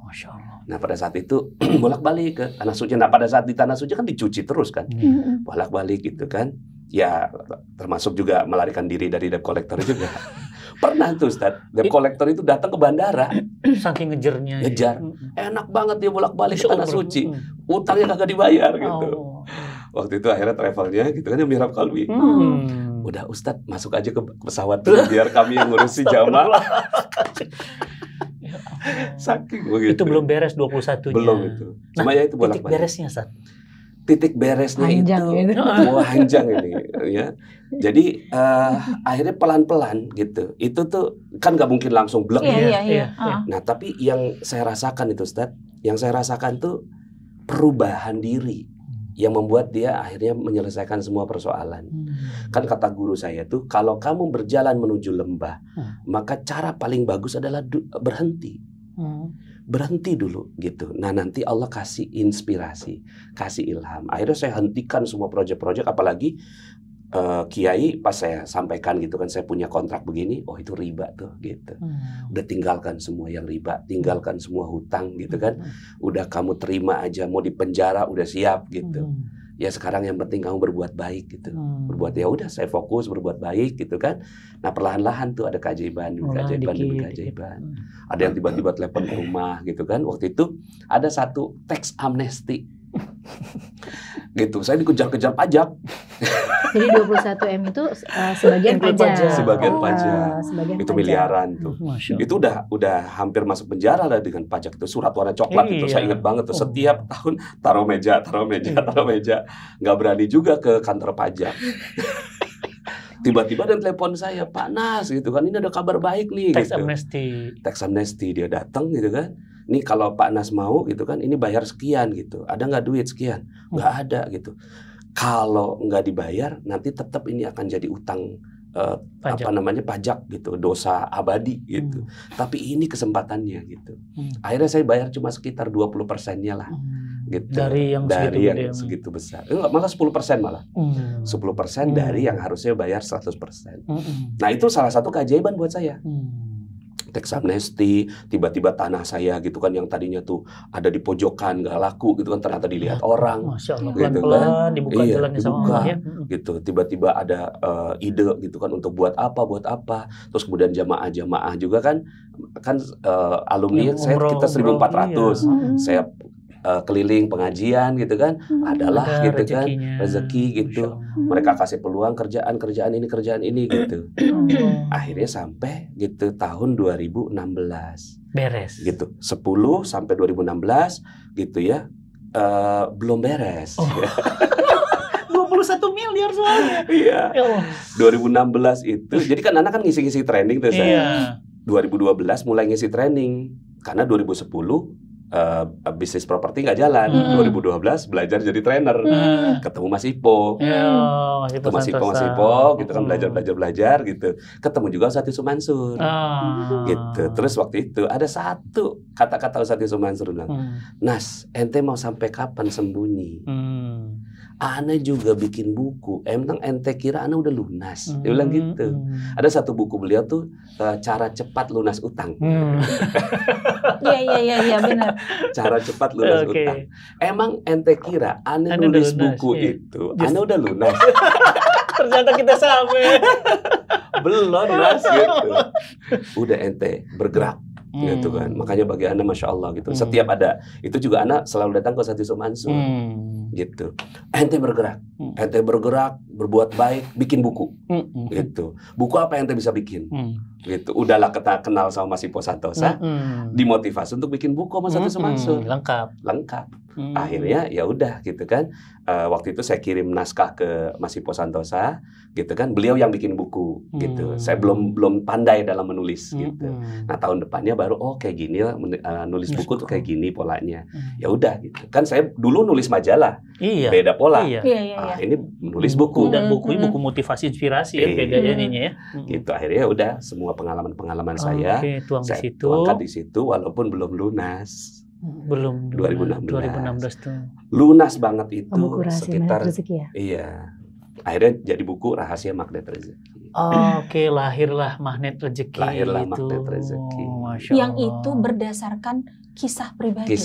Masya Allah. Nah pada saat itu bolak-balik ke Tanah Suci. Nah pada saat di Tanah Suci kan dicuci terus kan, bolak-balik gitu kan. Ya termasuk juga melarikan diri dari debt collector juga. Pernah tuh Ustaz, debt collector itu datang ke bandara. Saking ngejarnya. Ngejar. Enak banget dia bolak-balik ke Tanah Suci. Utangnya kagak dibayar gitu. Waktu itu akhirnya travelnya gitu kan, yang Mirab Kalbi. Udah Ustaz masuk aja ke pesawat dulu biar kami yang ngurusi jamaah. Saking begitu. Itu belum beres 21-nya. Belum itu. Cuma ya itu bolak-balik. Titik beresnya Sat. Titik beresnya panjang itu panjang ini ya. Jadi akhirnya pelan-pelan gitu. Itu tuh kan nggak mungkin langsung blek. Iya. Nah tapi yang saya rasakan itu Ustaz, yang saya rasakan tuh perubahan diri yang membuat dia akhirnya menyelesaikan semua persoalan. Kan kata guru saya tuh, kalau kamu berjalan menuju lembah, maka cara paling bagus adalah berhenti. Berhenti dulu gitu. Nah nanti Allah kasih inspirasi, kasih ilham. Akhirnya saya hentikan semua proyek-proyek, apalagi kiai pas saya sampaikan gitu kan, saya punya kontrak begini, oh itu riba tuh gitu. Udah tinggalkan semua yang riba, tinggalkan semua hutang gitu kan. Udah kamu terima aja, mau dipenjara udah siap gitu. Ya sekarang yang penting kamu berbuat baik gitu. Berbuat, ya udah saya fokus berbuat baik gitu kan. Nah perlahan-lahan tuh ada keajaiban demi keajaiban. Ada yang tiba-tiba telepon ke rumah gitu kan. Waktu itu ada satu teks amnesti gitu. Saya dikejar-kejar pajak. Jadi 21 M itu sebagian pajak. Sebagian pajak. Sebagian itu pajak. Miliaran tuh. Itu udah hampir masuk penjara lah dengan pajak itu. Surat warna coklat itu saya ingat banget tuh. Setiap tahun taruh meja. Nggak berani juga ke kantor pajak. Tiba-tiba ada telepon saya, Pak Nas gitu kan, ini ada kabar baik nih. Teks amnesti dia datang gitu kan. Nih kalau Pak Nas mau gitu kan, ini bayar sekian gitu. Ada nggak duit sekian? Nggak ada gitu. Kalau nggak dibayar, nanti tetap ini akan jadi utang pajak gitu, dosa abadi gitu. Tapi ini kesempatannya gitu. Akhirnya saya bayar cuma sekitar 20%-nya lah. Gitu. Dari yang segitu besar. Enggak, malah 10% malah. 10% dari yang harusnya bayar 100%. Nah, itu salah satu keajaiban buat saya. Teks amnesti, tiba-tiba tanah saya gitu kan yang tadinya tuh ada di pojokan nggak laku gitu kan, ternyata dilihat orang. Masya Allah, gitu pelan-pelan kan. dibuka jalannya sama Allah ya. Gitu. Tiba-tiba ada ide gitu kan untuk buat apa. Terus kemudian jamaah juga kan alumni kita 1.400. Saya keliling pengajian gitu kan, adalah gitu kan rezeki gitu. Mereka kasih peluang kerjaan ini gitu. Akhirnya sampai gitu tahun 2016 beres gitu, 10 sampai 2016 gitu ya, belum beres. 21 miliar soalnya. Iya. 2016 itu, jadi kan anak kan ngisi-ngisi training tuh saya. 2012 mulai ngisi training karena 2010 bisnis properti nggak jalan. 2012 belajar jadi trainer, ketemu Mas Ipo, Mas Ipo gitu kan, belajar gitu. Ketemu juga Ustadz Yusuf Mansur, gitu. Terus waktu itu ada satu kata-kata Ustadz Yusuf Mansur bilang, Nas, ente mau sampai kapan sembunyi? Ana juga bikin buku, emang ente kira Ana udah lunas? Dia bilang gitu. Ada satu buku beliau tuh, cara cepat lunas utang. Iya benar. Cara cepat lunas utang. Emang ente kira Ana nulis buku itu, Ana udah lunas? Ternyata kita sampai. Belum lunas gitu. Udah ente bergerak. Gitu kan, makanya bagi Anda Masya Allah gitu. Setiap ada itu juga Anda selalu datang ke Ustadz Yusuf Mansur, gitu. Ente bergerak, berbuat baik, bikin buku, gitu. Buku apa yang ente bisa bikin, gitu. Udahlah kita kenal sama Mas Ipo Santosa, dimotivasi untuk bikin buku sama Ustadz Yusuf Mansur, lengkap. Akhirnya ya udah gitu kan. Waktu itu saya kirim naskah ke Mas Ipo Santosa, gitu kan. Beliau yang bikin buku, gitu. Saya belum pandai dalam menulis, gitu. Nah tahun depannya baru kayak gini lah, nulis buku tuh kayak gini polanya. Ya udah gitu. Kan saya dulu nulis majalah, beda pola. Ini menulis buku. Dan buku motivasi inspirasi ya, beda ininya ya. Gitu. Akhirnya udah semua pengalaman saya tuangkan di situ walaupun belum lunas. Belum 2016 tuh. Lunas banget itu sekitar rezeki ya? Iya. Akhirnya jadi buku Rahasia Magnet Rezeki. Lahirlah Magnet Rezeki. Magnet Rezeki. Yang itu berdasarkan kisah pribadi.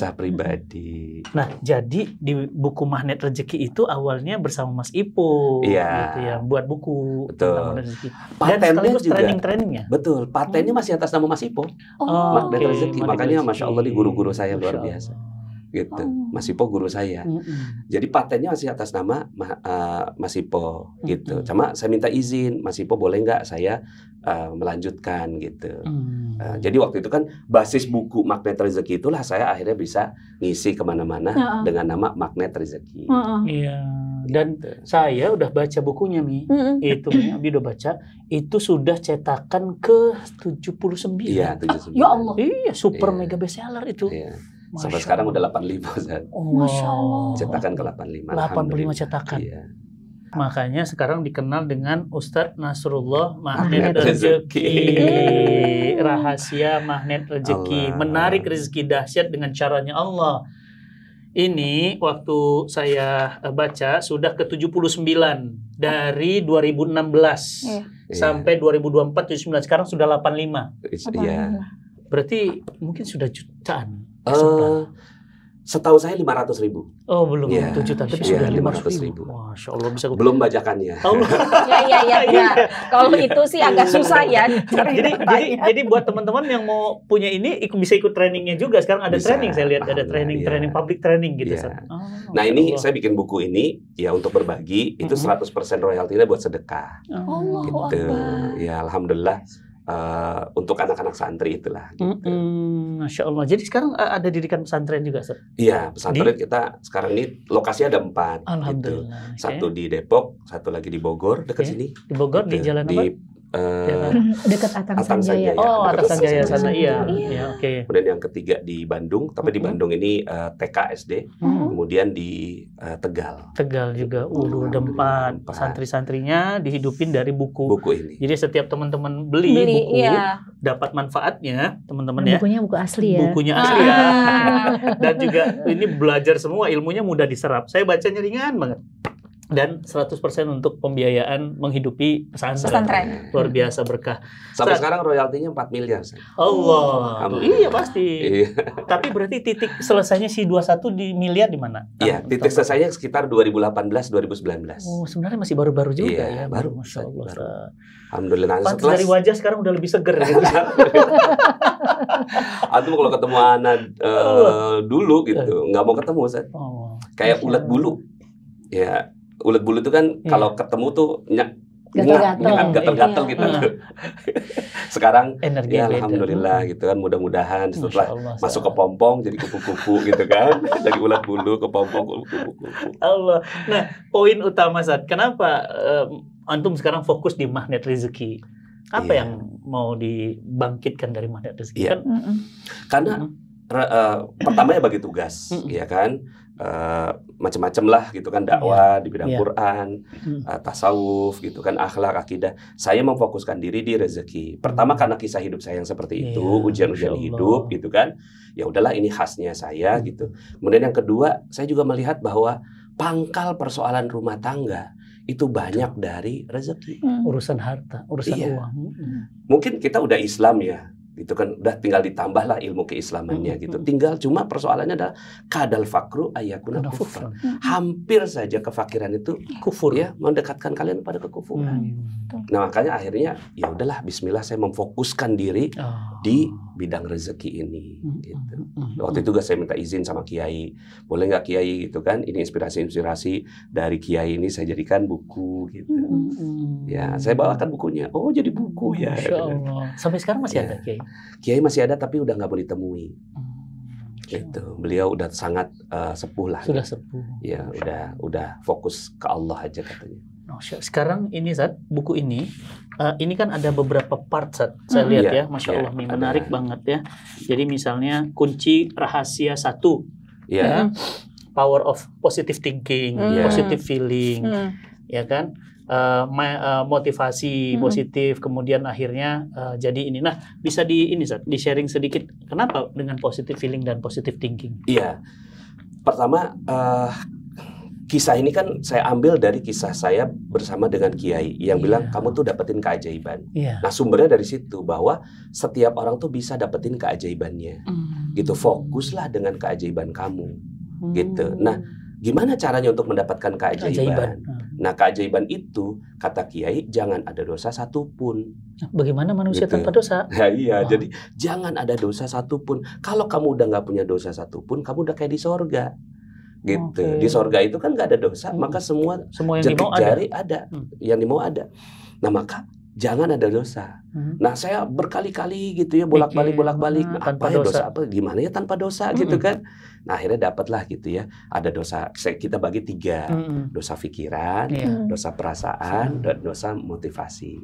Nah, jadi di buku Magnet Rezeki itu awalnya bersama Mas Ipo, gitu ya, buat buku tentang Magnet Rezeki. Patennya juga training-trainingnya. Betul, patennya masih atas nama Mas Ipo. Magnet Rezeki. Makanya Masya Allah di guru-guru saya luar biasa. Gitu. Mas Ipo guru saya. Jadi patennya masih atas nama Mas Ipo gitu. Cuma saya minta izin, Mas Ipo boleh nggak saya melanjutkan gitu. Jadi waktu itu kan basis buku Magnet Rezeki itulah saya akhirnya bisa ngisi kemana-mana dengan nama Magnet Rezeki. Iya. Dan saya udah baca bukunya itu Abi udah baca, itu sudah cetakan ke 79. Iya, 79. Ya Allah. Iya, super mega bestseller itu. Iya. Sampai sekarang udah 85, Zat. Masya Allah. Cetakan ke 85. 85 cetakan. Iya. Makanya sekarang dikenal dengan Ustadz Nasrullah Magnet Rezeki. Rahasia Magnet Rezeki. Menarik rezeki dahsyat dengan caranya Allah. ini waktu saya baca sudah ke 79 dari 2016 sampai 2024 79, sekarang sudah 85. Iya. Berarti mungkin sudah jutaan. Setahu saya 500.000. Oh belum 7 juta, tapi sudah 500.000. Masya Allah bisa. Belum bajakannya. Iya. Kalau itu sih agak susah ya. Jadi buat teman-teman yang mau punya ini bisa ikut trainingnya juga. Sekarang ada training, saya lihat ada training public training gitu. Nah ini saya bikin buku ini ya untuk berbagi, itu 100% royaltinya buat sedekah. Gitu. Ya alhamdulillah. Untuk anak-anak santri itulah. Gitu. Masya Allah. Jadi sekarang ada didikan pesantren juga, Ustaz? Iya, pesantren kita sekarang ini lokasinya ada 4. Alhamdulillah. Gitu. Satu di Depok, satu lagi di Bogor, dekat sini. Di Bogor, gitu. Di jalan apa? Dekat Atang Sanjaya. Oh, Atang Sanjaya sana, iya. Oke. Kemudian yang ketiga di Bandung, tapi di Bandung ini TK SD. Kemudian di Tegal. Tegal juga. Udah 4 santri-santrinya dihidupin dari buku ini. Jadi setiap teman-teman beli buku, dapat manfaatnya, teman-teman ya. Bukunya buku asli ya. Bukunya asli ya. Dan juga ini belajar semua, ilmunya mudah diserap. Saya bacanya ringan banget. Dan 100% untuk pembiayaan menghidupi pesantren. Luar biasa berkah. Sampai sekarang royaltinya 4 miliar. Allah. Iya pasti. Tapi berarti titik selesainya si 21 di miliar di mana? Iya, titik selesainya sekitar 2018-2019. Oh, sebenarnya masih baru-baru juga ya. Baru. Masya Allah. Baru. Alhamdulillah. Dari wajah sekarang udah lebih seger. Gitu. Antum kalau ketemu anak dulu gitu, nggak mau ketemu, Ustaz. Kayak ulat bulu. Ya. Ulat bulu itu kan kalau ketemu tuh gatel-gatel gitu. Sekarang energi ya alhamdulillah gitu kan, mudah-mudahan setelah masuk ke pompong jadi kupu-kupu gitu kan. Dari ulat bulu ke pompong kupu-kupu. Allah. Nah, poin utama saat kenapa antum sekarang fokus di magnet rezeki? Apa yang mau dibangkitkan dari magnet rezeki? Kan karena pertamanya bagi tugas, ya kan, macam-macam lah gitu kan, dakwah di bidang Quran, tasawuf gitu kan, akhlak, akidah. Saya memfokuskan diri di rezeki. Pertama karena kisah hidup saya yang seperti itu, ujian-ujian hidup gitu kan. Ya udahlah ini khasnya saya gitu. Kemudian yang kedua, saya juga melihat bahwa pangkal persoalan rumah tangga itu banyak dari rezeki. Urusan harta, urusan uang. Mungkin kita udah Islam ya. Itu kan udah tinggal ditambahlah ilmu keislamannya gitu. Tinggal cuma persoalannya adalah kadal fakru ayakuna kufran. Hampir saja kefakiran itu kufur ya, mendekatkan kalian pada kekufuran. Nah, makanya akhirnya ya udahlah bismillah saya memfokuskan diri di bidang rezeki ini gitu. Waktu itu juga saya minta izin sama kiai. Boleh nggak kiai gitu kan? Ini inspirasi dari kiai ini saya jadikan buku gitu. Ya, saya bawakan bukunya. Oh, jadi buku ya. Masya Allah. Sampai sekarang masih ada kiai? Kiai masih ada tapi udah nggak mau ditemui. Gitu. Beliau udah sangat sepuh lah. Sudah sepuh. Ya, udah fokus ke Allah aja katanya. Sekarang ini Zat, buku ini kan ada beberapa part Zat. Saya lihat ya, Masya Allah nih, menarik banget ya. Jadi misalnya kunci rahasia 1 ya, power of positive thinking, positive feeling, ya kan, motivasi positif, kemudian akhirnya jadi ini. Nah, bisa di sharing sedikit kenapa dengan positive feeling dan positive thinking? Iya, pertama kisah ini kan saya ambil dari kisah saya bersama dengan kiai yang bilang kamu tuh dapetin keajaiban. Nah, sumbernya dari situ bahwa setiap orang tuh bisa dapetin keajaibannya. Gitu, fokuslah dengan keajaiban kamu. Gitu. Nah, gimana caranya untuk mendapatkan keajaiban? Nah, keajaiban itu kata kiai jangan ada dosa satupun. Bagaimana manusia tanpa dosa? Nah, iya, jadi jangan ada dosa satupun. Kalau kamu udah nggak punya dosa satupun, kamu udah kayak di sorga. Gitu. Di sorga itu kan nggak ada dosa, maka semua yang jari jari ada, yang dimau ada. Nah, maka jangan ada dosa. Nah, saya berkali-kali gitu ya bolak-balik. Nah, apa ya dosa apa? Gimana ya tanpa dosa gitu kan? Nah, akhirnya dapatlah gitu ya. Ada dosa, kita bagi 3. Dosa pikiran, dosa perasaan, dan dosa motivasi.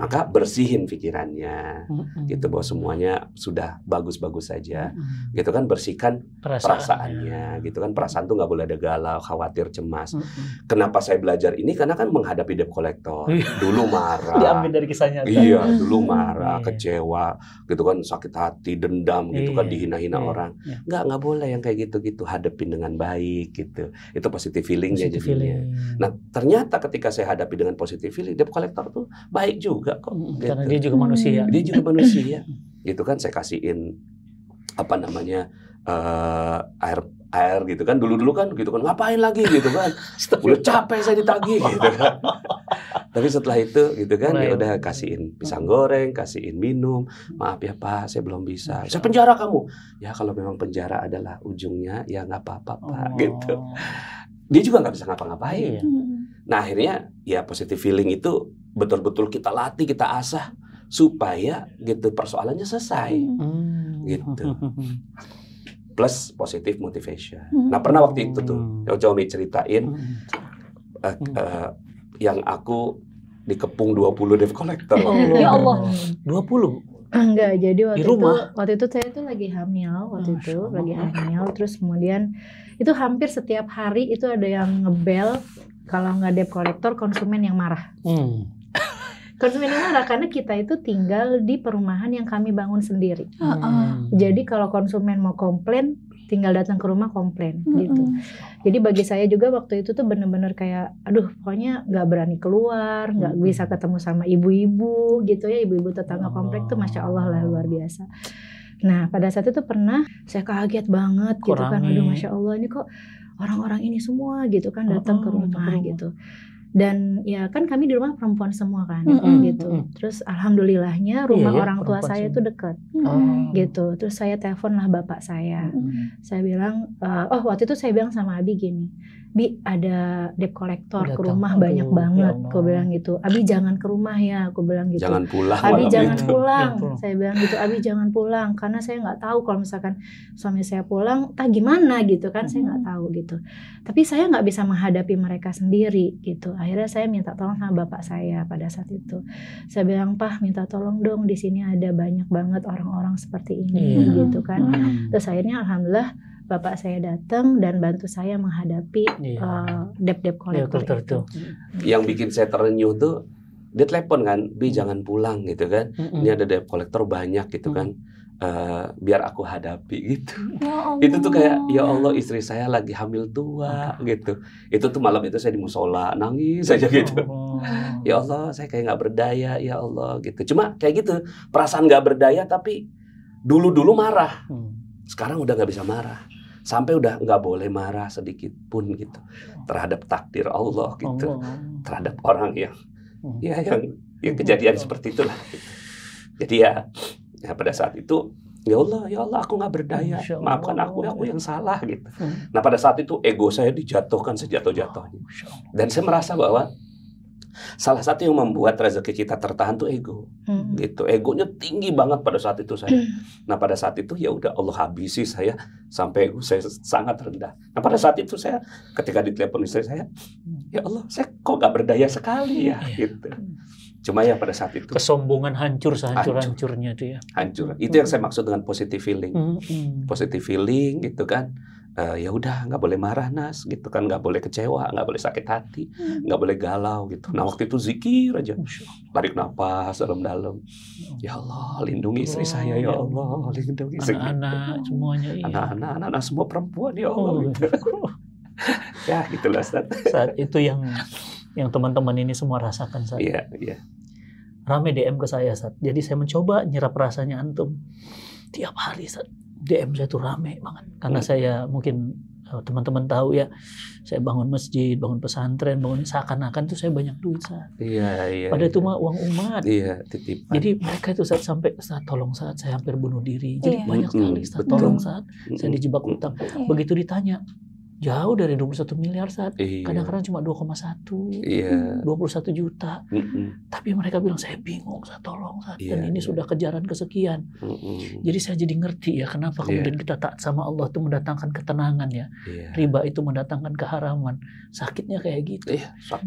Maka bersihin pikirannya. Gitu, bahwa semuanya sudah bagus-bagus saja. Gitu kan, bersihkan perasaannya. Gitu kan, perasaan tuh nggak boleh ada galau, khawatir, cemas. Kenapa saya belajar ini? Karena kan menghadapi debt collector. Dulu marah. ambil dari kisahnya. Iya, dulu marah, kecewa, gitu kan, sakit hati, dendam, gitu kan, dihina-hina orang. Nggak boleh yang kayak gitu-gitu. Hadapin dengan baik, gitu. Itu positive feelingnya jadinya. Nah, ternyata ketika saya hadapi dengan positive feeling, debt collector tuh baik juga kok. Gitu. Karena dia juga manusia. Dia juga manusia. Gitu kan, saya kasihin apa namanya air gitu kan, dulu kan gitu kan, ngapain lagi gitu kan, udah capek saya ditagih gitu kan. Tapi setelah itu gitu kan, ya udah kasihin pisang goreng, kasihin minum, maaf ya Pak, saya belum bisa, saya penjara kamu. Ya kalau memang penjara adalah ujungnya, ya nggak apa-apa Pak, gitu. Dia juga nggak bisa ngapa-ngapain. Nah akhirnya ya positive feeling itu betul-betul kita latih, kita asah supaya gitu persoalannya selesai, gitu. Plus positive motivation. Nah pernah waktu itu tuh, Jomi ceritain yang aku dikepung 20 debt collector. Ya Allah. 20? Enggak, jadi waktu itu saya tuh lagi hamil terus kemudian itu hampir setiap hari itu ada yang ngebel, kalau nggak debt collector konsumen yang marah. Konsumen yang marah karena kita itu tinggal di perumahan yang kami bangun sendiri. Jadi kalau konsumen mau komplain, tinggal datang ke rumah komplain gitu. Jadi bagi saya juga waktu itu tuh bener-bener kayak, aduh pokoknya nggak berani keluar, nggak bisa ketemu sama ibu-ibu gitu ya, ibu-ibu tetangga komplek tuh masya Allah lah luar biasa. Nah pada saat itu pernah saya kaget banget gitu kan, aduh masya Allah ini kok orang-orang ini semua gitu kan datang ke rumah gitu. Dan ya kan kami di rumah perempuan semua kan gitu. Terus alhamdulillahnya rumah orang tua saya itu dekat gitu. Terus saya telepon lah bapak saya. Saya bilang, waktu itu saya bilang sama Abi gini, Bi ada debt collector ke rumah banyak banget. Aku bilang gitu, Abi jangan ke rumah ya, aku bilang gitu. Jangan pulang. Abi jangan pulang. Saya bilang gitu, Abi jangan pulang karena saya nggak tahu kalau misalkan suami saya pulang, gimana gitu kan, saya nggak tahu gitu. Tapi saya nggak bisa menghadapi mereka sendiri gitu. Akhirnya saya minta tolong sama bapak saya pada saat itu. Saya bilang, Pak minta tolong dong, di sini ada banyak banget orang-orang seperti ini gitu kan. Terus akhirnya alhamdulillah bapak saya datang dan bantu saya menghadapi debt collector itu. Yang bikin saya terenyuh tuh dia telepon kan, Bi jangan pulang gitu kan. Ini ada debt collector banyak gitu kan. Biar aku hadapi gitu. Itu tuh kayak ya Allah istri saya lagi hamil tua gitu. Itu tuh malam itu saya di musola nangis aja gitu. Ya Allah saya kayak nggak berdaya ya Allah gitu. Cuma kayak gitu perasaan nggak berdaya tapi dulu marah. Sekarang udah nggak bisa marah. Sampai udah nggak boleh marah sedikit pun gitu terhadap takdir Allah gitu, terhadap orang yang yang kejadian seperti itulah. Gitu. Jadi ya pada saat itu ya Allah aku nggak berdaya, maafkan aku yang salah gitu. Nah pada saat itu ego saya dijatuhkan sejatuh-jatuhnya dan saya merasa bahwa salah satu yang membuat rezeki kita tertahan tuh ego, gitu. Egonya tinggi banget pada saat itu saya. Nah pada saat itu ya udah Allah habisi saya sampai ego saya sangat rendah. Nah pada saat itu saya ketika ditelepon istri saya, ya Allah saya kok gak berdaya sekali ya, gitu. Cuma ya pada saat itu kesombongan hancur sehancur-hancurnya itu ya. Hancur. Itu yang saya maksud dengan positive feeling. Positive feeling gitu kan. Ya udah nggak boleh marah Nas gitu kan, nggak boleh kecewa, nggak boleh sakit hati, nggak boleh galau gitu. Nah waktu itu zikir aja, tarik nafas dalam-dalam. Ya Allah lindungi istri saya ya Allah, lindungi anak-anak semuanya, anak-anak semua perempuan ya Allah. Gitu. Ya gitulah saat itu yang teman-teman ini semua rasakan saat. Iya. Rame DM ke saya saat. Jadi saya mencoba nyerap rasanya antum. Tiap hari saat DM saya tuh rame banget karena saya mungkin teman-teman tahu ya, saya bangun masjid, bangun pesantren, bangun seakan-akan tuh saya banyak duit saat. Iya. Padahal itu mah uang umat. Iya, titipan. Jadi mereka itu saat sampai saat tolong saat saya hampir bunuh diri. Jadi banyak sekali saat tolong saat saya dijebak utang. Begitu ditanya jauh dari 21 miliar saat. Kadang-kadang cuma 2,1, 21 juta. Tapi mereka bilang saya bingung saat tolong saat. Dan ini sudah kejaran kesekian. Jadi saya jadi ngerti ya kenapa kemudian kita taat sama Allah itu mendatangkan ketenangan ya. Riba itu mendatangkan keharaman. Sakitnya kayak gitu.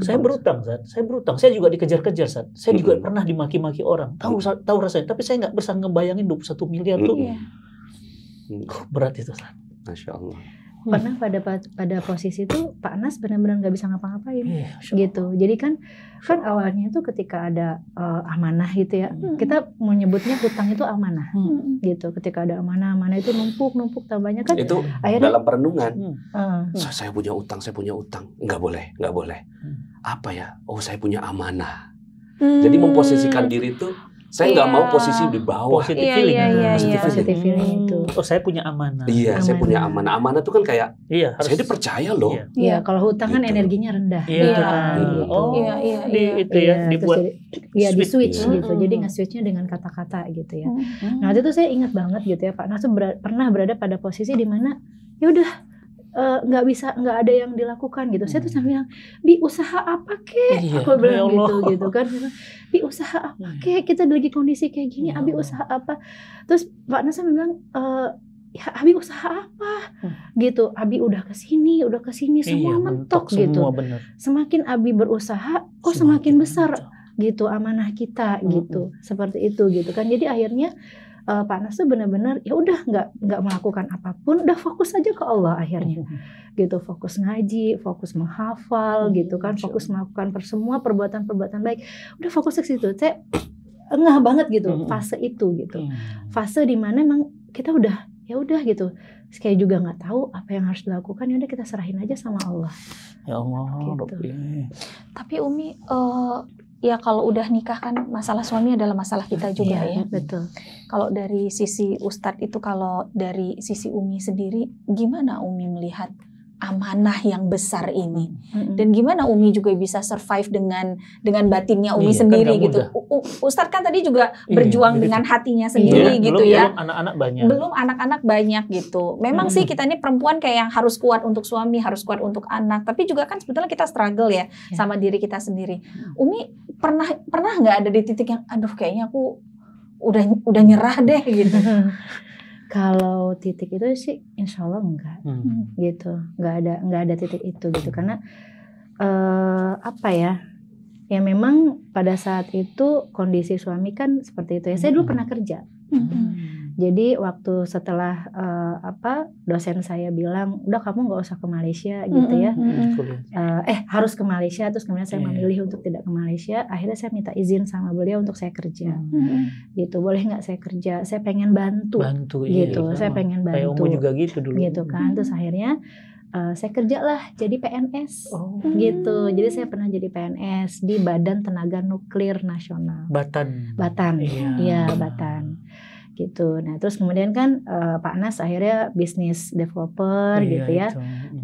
Saya berutang saat. Saya juga dikejar-kejar saat. Saya juga pernah dimaki-maki orang. Tahu rasanya. Tapi saya nggak bisa ngebayangin 21 miliar tuh. Berat itu saat. Masya Allah. pernah pada posisi itu Pak Anas benar-benar nggak bisa ngapa-ngapain gitu. Jadi kan awalnya itu ketika ada amanah gitu ya, kita menyebutnya hutang itu amanah gitu. Ketika ada amanah itu numpuk tambahnya kan. Itu akhirnya, dalam perenungan. Saya punya utang, nggak boleh. Apa ya? Oh, saya punya amanah. Jadi memposisikan diri itu. Saya nggak mau posisi di bawah. Positive feeling itu. Oh, saya punya amanah. Iya, saya punya amanah. Amanah itu kan kayak, saya dipercaya loh. Iya, kalau hutang kan energinya rendah. Itu ya, dibuat. Iya, di switch gitu. Jadi nge-switchnya dengan kata-kata gitu ya. Nah, waktu itu saya ingat banget gitu ya, Pak Nas pernah berada pada posisi di mana ya udah nggak ada yang dilakukan gitu. Saya tuh sambil bilang, Bi usaha apa kek? Aku bilang gitu kan. Bi usaha apa kek? Kita lagi kondisi kayak gini. Abi usaha apa? Terus Pak Nas bilang, ya Abi usaha apa? Gitu. Abi udah kesini semua mentok gitu. Semakin Abi berusaha, semakin besar gitu amanah kita gitu. Seperti itu gitu kan. Jadi akhirnya Pak Anas tuh benar-benar ya udah nggak melakukan apapun, udah fokus aja ke Allah akhirnya, gitu, fokus ngaji, fokus menghafal, gitu kan, fokus melakukan semua perbuatan baik, udah fokus ke situ. Saya ngeh banget gitu fase itu gitu, fase dimana emang kita udah ya udah gitu, kayak juga nggak tahu apa yang harus dilakukan, ya udah kita serahin aja sama Allah. Ya Allah. Gitu. Tapi Umi ya kalau udah nikah kan masalah suami adalah masalah kita juga ya. Betul. Kalau dari sisi Ustadz itu, kalau dari sisi Umi sendiri, gimana Umi melihat amanah yang besar ini? Dan gimana Umi juga bisa survive dengan batinnya Umi sendiri kan gitu. Ustadz kan tadi juga berjuang dengan hatinya sendiri gitu ya. Belum anak-anak banyak gitu. Memang sih kita ini perempuan kayak yang harus kuat untuk suami, harus kuat untuk anak. Tapi juga kan sebetulnya kita struggle ya sama diri kita sendiri. Umi pernah nggak ada di titik yang aduh kayaknya aku udah nyerah deh gitu? Kalau titik itu sih insya Allah enggak gitu, nggak ada titik itu gitu, karena apa ya memang pada saat itu kondisi suami kan seperti itu ya. Saya dulu pernah kerja. Jadi waktu setelah dosen saya bilang udah kamu nggak usah ke Malaysia gitu ya, harus ke Malaysia, terus kemudian saya memilih untuk tidak ke Malaysia. Akhirnya saya minta izin sama beliau untuk saya kerja, gitu. Boleh nggak saya kerja? Saya pengen bantu gitu. Saya pengen bantu. Kayak juga gitu dulu. Gitu kan. Terus akhirnya saya kerjalah jadi PNS gitu. Jadi saya pernah jadi PNS di Badan Tenaga Nuklir Nasional. Batan. Iya, Batan. Gitu. Nah, terus kemudian kan Pak Anas akhirnya bisnis developer gitu ya.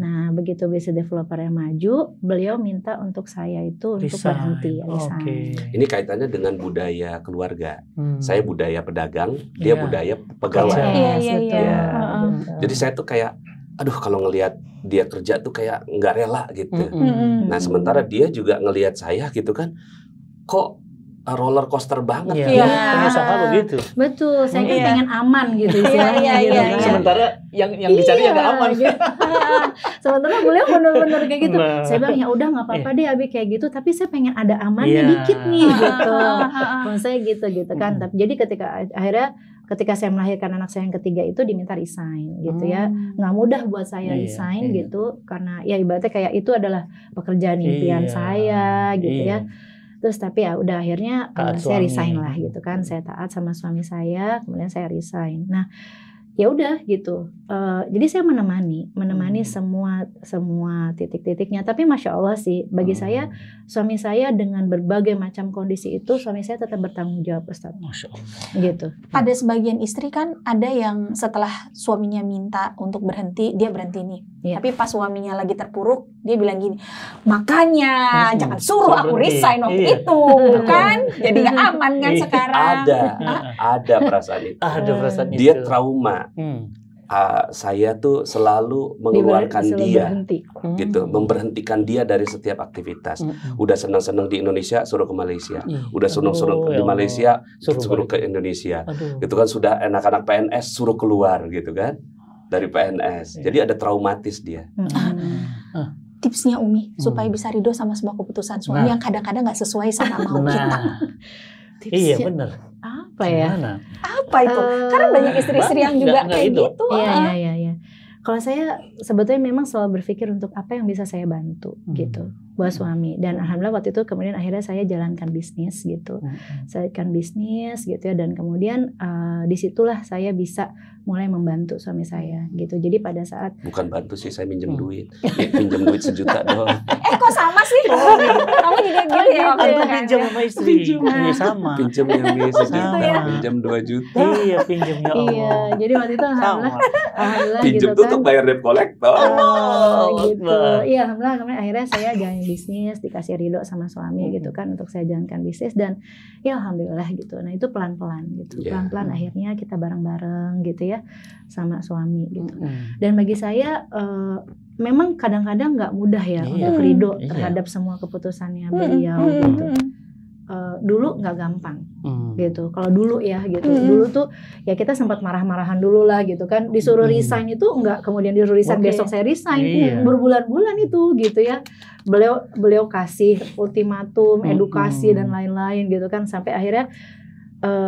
Nah, begitu bisnis developernya maju, beliau minta untuk saya itu untuk berhenti, resign. Ini kaitannya dengan budaya keluarga. Saya budaya pedagang, dia budaya pegawai. Jadi saya tuh kayak aduh kalau ngelihat dia kerja tuh kayak nggak rela gitu. Nah, sementara dia juga ngelihat saya gitu kan, kok roller coaster banget pengusaha begitu. Betul, saya kan pengen aman gitu istilahnya gitu kan. Sementara yang dicari nggak aman. Sementara beliau benar-benar kayak gitu. Saya bilang ya udah nggak apa-apa deh Abi kayak gitu, tapi saya pengen ada amannya dikit nih gitu. Saya gitu kan. Jadi ketika saya melahirkan anak saya yang ketiga itu diminta resign gitu ya. Nggak mudah buat saya resign gitu, karena ya ibaratnya kayak itu adalah pekerjaan impian saya gitu ya. Terus tapi ya udah akhirnya saya resign lah gitu kan. Saya taat sama suami saya, kemudian saya resign. Nah, ya udah gitu. Jadi saya menemani semua titik-titiknya. Tapi masya Allah sih, bagi saya suami saya dengan berbagai macam kondisi itu, suami saya tetap bertanggung jawab, Ustaz. Masya Allah. Gitu. Pada sebagian istri kan ada yang setelah suaminya minta untuk berhenti, dia berhenti nih. Tapi pas suaminya lagi terpuruk, dia bilang gini, makanya jangan suruh aku resign waktu itu, kan? Jadi nggak aman kan sekarang. Ada perasaan itu. Ada perasaan itu. Dia trauma. Saya tuh selalu mengeluarkan dia, gitu, memberhentikan dia dari setiap aktivitas. Udah senang-senang di Indonesia, suruh ke Malaysia. Udah senang-senang di Malaysia, suruh ke Indonesia. Gitu kan, sudah anak-anak PNS suruh keluar, gitu kan, dari PNS. Jadi ada traumatis dia. Tipsnya Umi supaya bisa ridho sama semua keputusan suami yang kadang-kadang nggak sesuai sama mau kita. Iya benar. Apa ya? Apa itu? Karena banyak istri-istri yang juga kayak gitu. Iya. Kalau saya sebetulnya memang selalu berpikir untuk apa yang bisa saya bantu gitu buat suami. Dan alhamdulillah waktu itu kemudian akhirnya saya jalankan bisnis gitu. Saya jalankan bisnis gitu ya, dan kemudian disitulah saya bisa mulai membantu suami saya gitu. Jadi pada saat bukan bantu sih, saya minjem duit. Pinjam duit 1 juta doang. Kok sama sih? Kamu juga gitu ya? Antum pinjam sama istri. Iya sama. Pinjam yang 1 juta, pinjam 2 juta. Iya, pinjam ya Allah. iya, jadi waktu itu alhamdulillah Pinjam gitu tuh kan. untuk bayar debt collector. Gitu. Iya, alhamdulillah kemudian akhirnya saya jalan bisnis, dikasih ridho sama suami gitu kan untuk saya jalankan bisnis, dan ya alhamdulillah gitu. Nah itu pelan-pelan gitu, pelan-pelan akhirnya kita bareng-bareng gitu ya sama suami gitu. Dan bagi saya memang kadang-kadang nggak mudah ya untuk ridho terhadap semua keputusannya beliau gitu. Dulu nggak gampang gitu. Kalau dulu ya gitu, dulu tuh ya kita sempat marah-marahan dulu lah gitu kan. Disuruh resign itu nggak kemudian disuruh resign besok saya resign, berbulan-bulan itu gitu ya. Beliau kasih ultimatum, edukasi dan lain-lain gitu kan, sampai akhirnya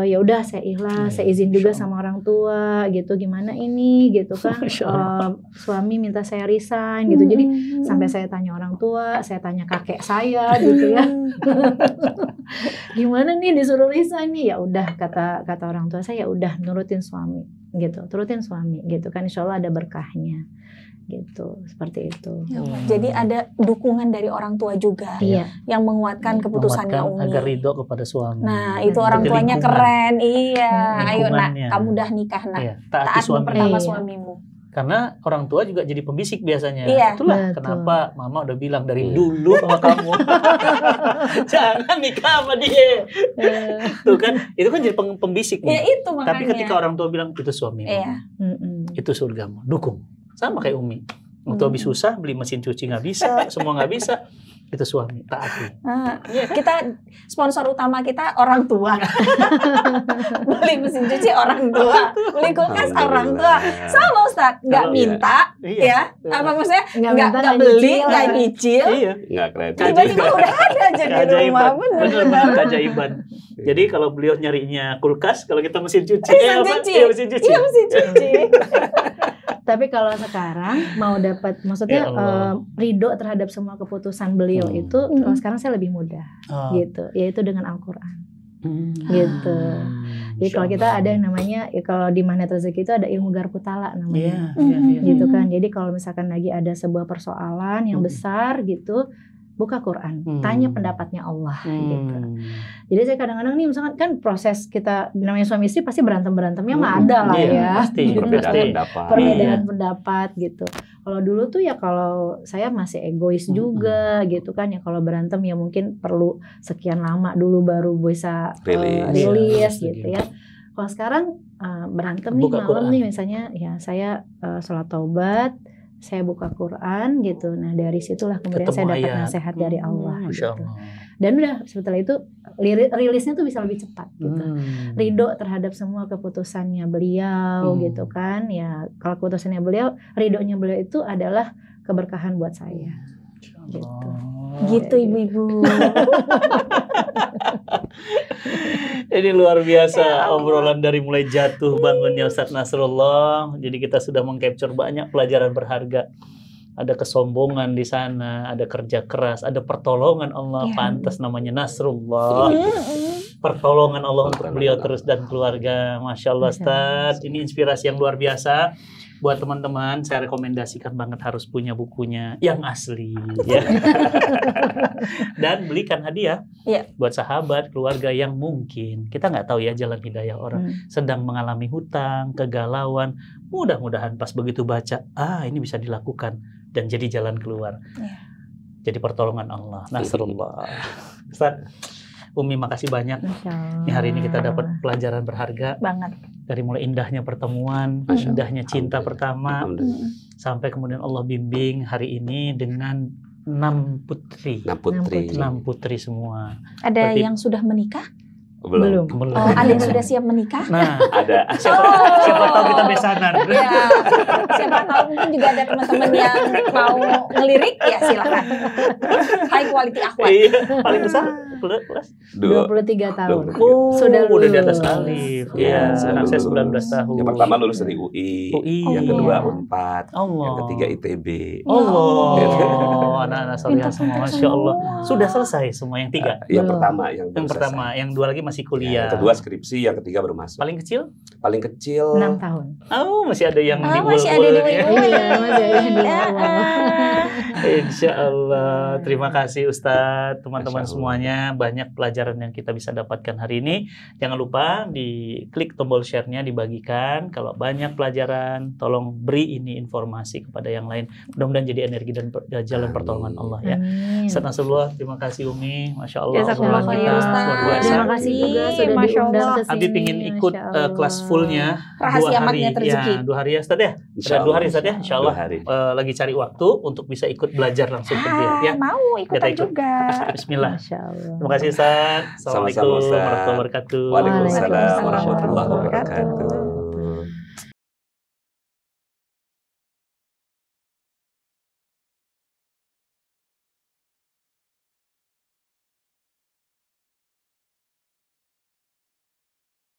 ya udah saya ikhlas, saya izin juga sama orang tua gitu, gimana ini gitu kan, suami minta saya resign gitu. Jadi sampai saya tanya orang tua, saya tanya kakek saya gitu ya, gimana nih disuruh resign nih, ya udah kata orang tua saya, ya udah nurutin suami gitu, turutin suami gitu kan, insya Allah ada berkahnya gitu, seperti itu. Jadi ada dukungan dari orang tua juga yang menguatkan keputusannya Umi agar ridho kepada suami. Nah itu orang tuanya keren. Ayo nak, kamu udah nikah nak, taat pertama suamimu. Karena orang tua juga jadi pembisik biasanya. Betul. Itulah kenapa mama udah bilang dari dulu sama kamu jangan nikah sama dia. Tuh kan, itu kan jadi pembisik nih. Ya itu makanya. Tapi ketika orang tua bilang itu suamimu, itu surgamu, dukung. Sama kayak Umi. Waktu habis susah beli mesin cuci nggak bisa, semua nggak bisa, itu suami taati. Kita sponsor utama kita orang tua. Beli mesin cuci orang tua, beli kulkas orang tua. Sama Ustadz, nggak minta, ya. Apa maksudnya? Nggak beli, nggak nyicil. Nggak kredit. Tiba-tiba udah ada jadi rumah, bener. Keajaiban. Jadi kalau beliau nyarinya kulkas, kalau kita mesin cuci. Mesin cuci. Tapi kalau sekarang mau dapat, maksudnya ridho terhadap semua keputusan beliau itu, kalau sekarang saya lebih mudah, gitu, yaitu dengan Al-Quran, gitu. Jadi kalau kita ada yang namanya, ya kalau di Magnet Rezeki itu ada ilmu Garputala namanya, gitu kan. Jadi kalau misalkan lagi ada sebuah persoalan yang besar gitu, buka Quran, tanya pendapatnya Allah, gitu. Jadi saya kadang-kadang nih misalkan kan proses kita namanya suami istri pasti berantemnya mah ada lah ya, pasti perbedaan pendapat gitu. Kalau dulu tuh ya kalau saya masih egois juga gitu kan ya, kalau berantem ya mungkin perlu sekian lama dulu baru bisa rilis gitu ya. Kalau sekarang berantem nih malam nih misalnya ya saya sholat taubat, saya buka Quran gitu. Nah dari situlah kemudian saya dapat nasihat dari Allah gitu. Dan udah setelah itu rilisnya tuh bisa lebih cepat gitu. Ridho terhadap semua keputusannya beliau gitu kan. Ya kalau keputusannya beliau, ridhonya beliau itu adalah keberkahan buat saya. Gitu. Gitu ibu-ibu. Ini luar biasa obrolan dari mulai jatuh bangunnya Ustadz Nasrullah. Jadi kita sudah mengcapture banyak pelajaran berharga. Ada kesombongan di sana, ada kerja keras, ada pertolongan Allah, pantas namanya Nasrullah. Pertolongan Allah untuk beliau terus dan keluarga. Masya Allah Ustadz, ini inspirasi yang luar biasa. Buat teman-teman, saya rekomendasikan banget harus punya bukunya yang asli ya. Dan belikan hadiah buat sahabat, keluarga yang mungkin kita nggak tahu ya jalan hidayah orang sedang mengalami hutang, kegalauan. Mudah-mudahan pas begitu baca, ini bisa dilakukan dan jadi jalan keluar. Jadi pertolongan Allah, Nasrullah. Ustaz, Umi makasih banyak. Ini hari ini kita dapat pelajaran berharga banget. Dari mulai indahnya pertemuan, indahnya cinta pertama, sampai kemudian Allah bimbing hari ini dengan 6 putri. 6 putri. 6 putri semua. Ada yang sudah menikah? Belum. Oh, ada yang sudah siap menikah? Nah, Ada. siapa tahu kita besanan. Ya, siapa tahu mungkin juga ada teman-teman yang mau ngelirik, ya silakan. High quality akhwat. Iya, paling besar kelas 23 tahun. Sudah lulus. di atas alif. Iya, anak saya 19 tahun. Yang pertama lulus dari UI, yang kedua Unpad, yang ketiga ITB. Anak-anak salihah semua, Masya Allah. Sudah selesai semua yang 3. Yang pertama, yang 2 lagi masih kuliah. Yang kedua skripsi, yang ketiga baru masuk. Paling kecil? Paling kecil 6 tahun. Oh, masih ada yang di Masih ada di Insya Allah. Terima kasih Ustadz, teman-teman semuanya. Banyak pelajaran yang kita bisa dapatkan hari ini. Jangan lupa diklik tombol share-nya, dibagikan. Kalau banyak pelajaran, tolong beri ini informasi kepada yang lain. Mudah-mudahan jadi energi dan jalan pertolongan Allah ya. Ustadz Nasrullah, terima kasih Umi. Masya Allah. Terima kasih juga sudah diundang ke sini. Abi pingin ikut kelas fullnya Rahasia Magnet Rezeki. Ya, 2 hari ya Ustadz ya. Ada 2 hari Ustadz ya, Insya Allah. Lagi cari waktu untuk bisa ikut belajar langsung ke dia ya. Mau ikutan juga. Bismillah. Terima kasih Ustadz. Assalamualaikum warahmatullahi wabarakatuh. Waalaikumsalam warahmatullahi wabarakatuh.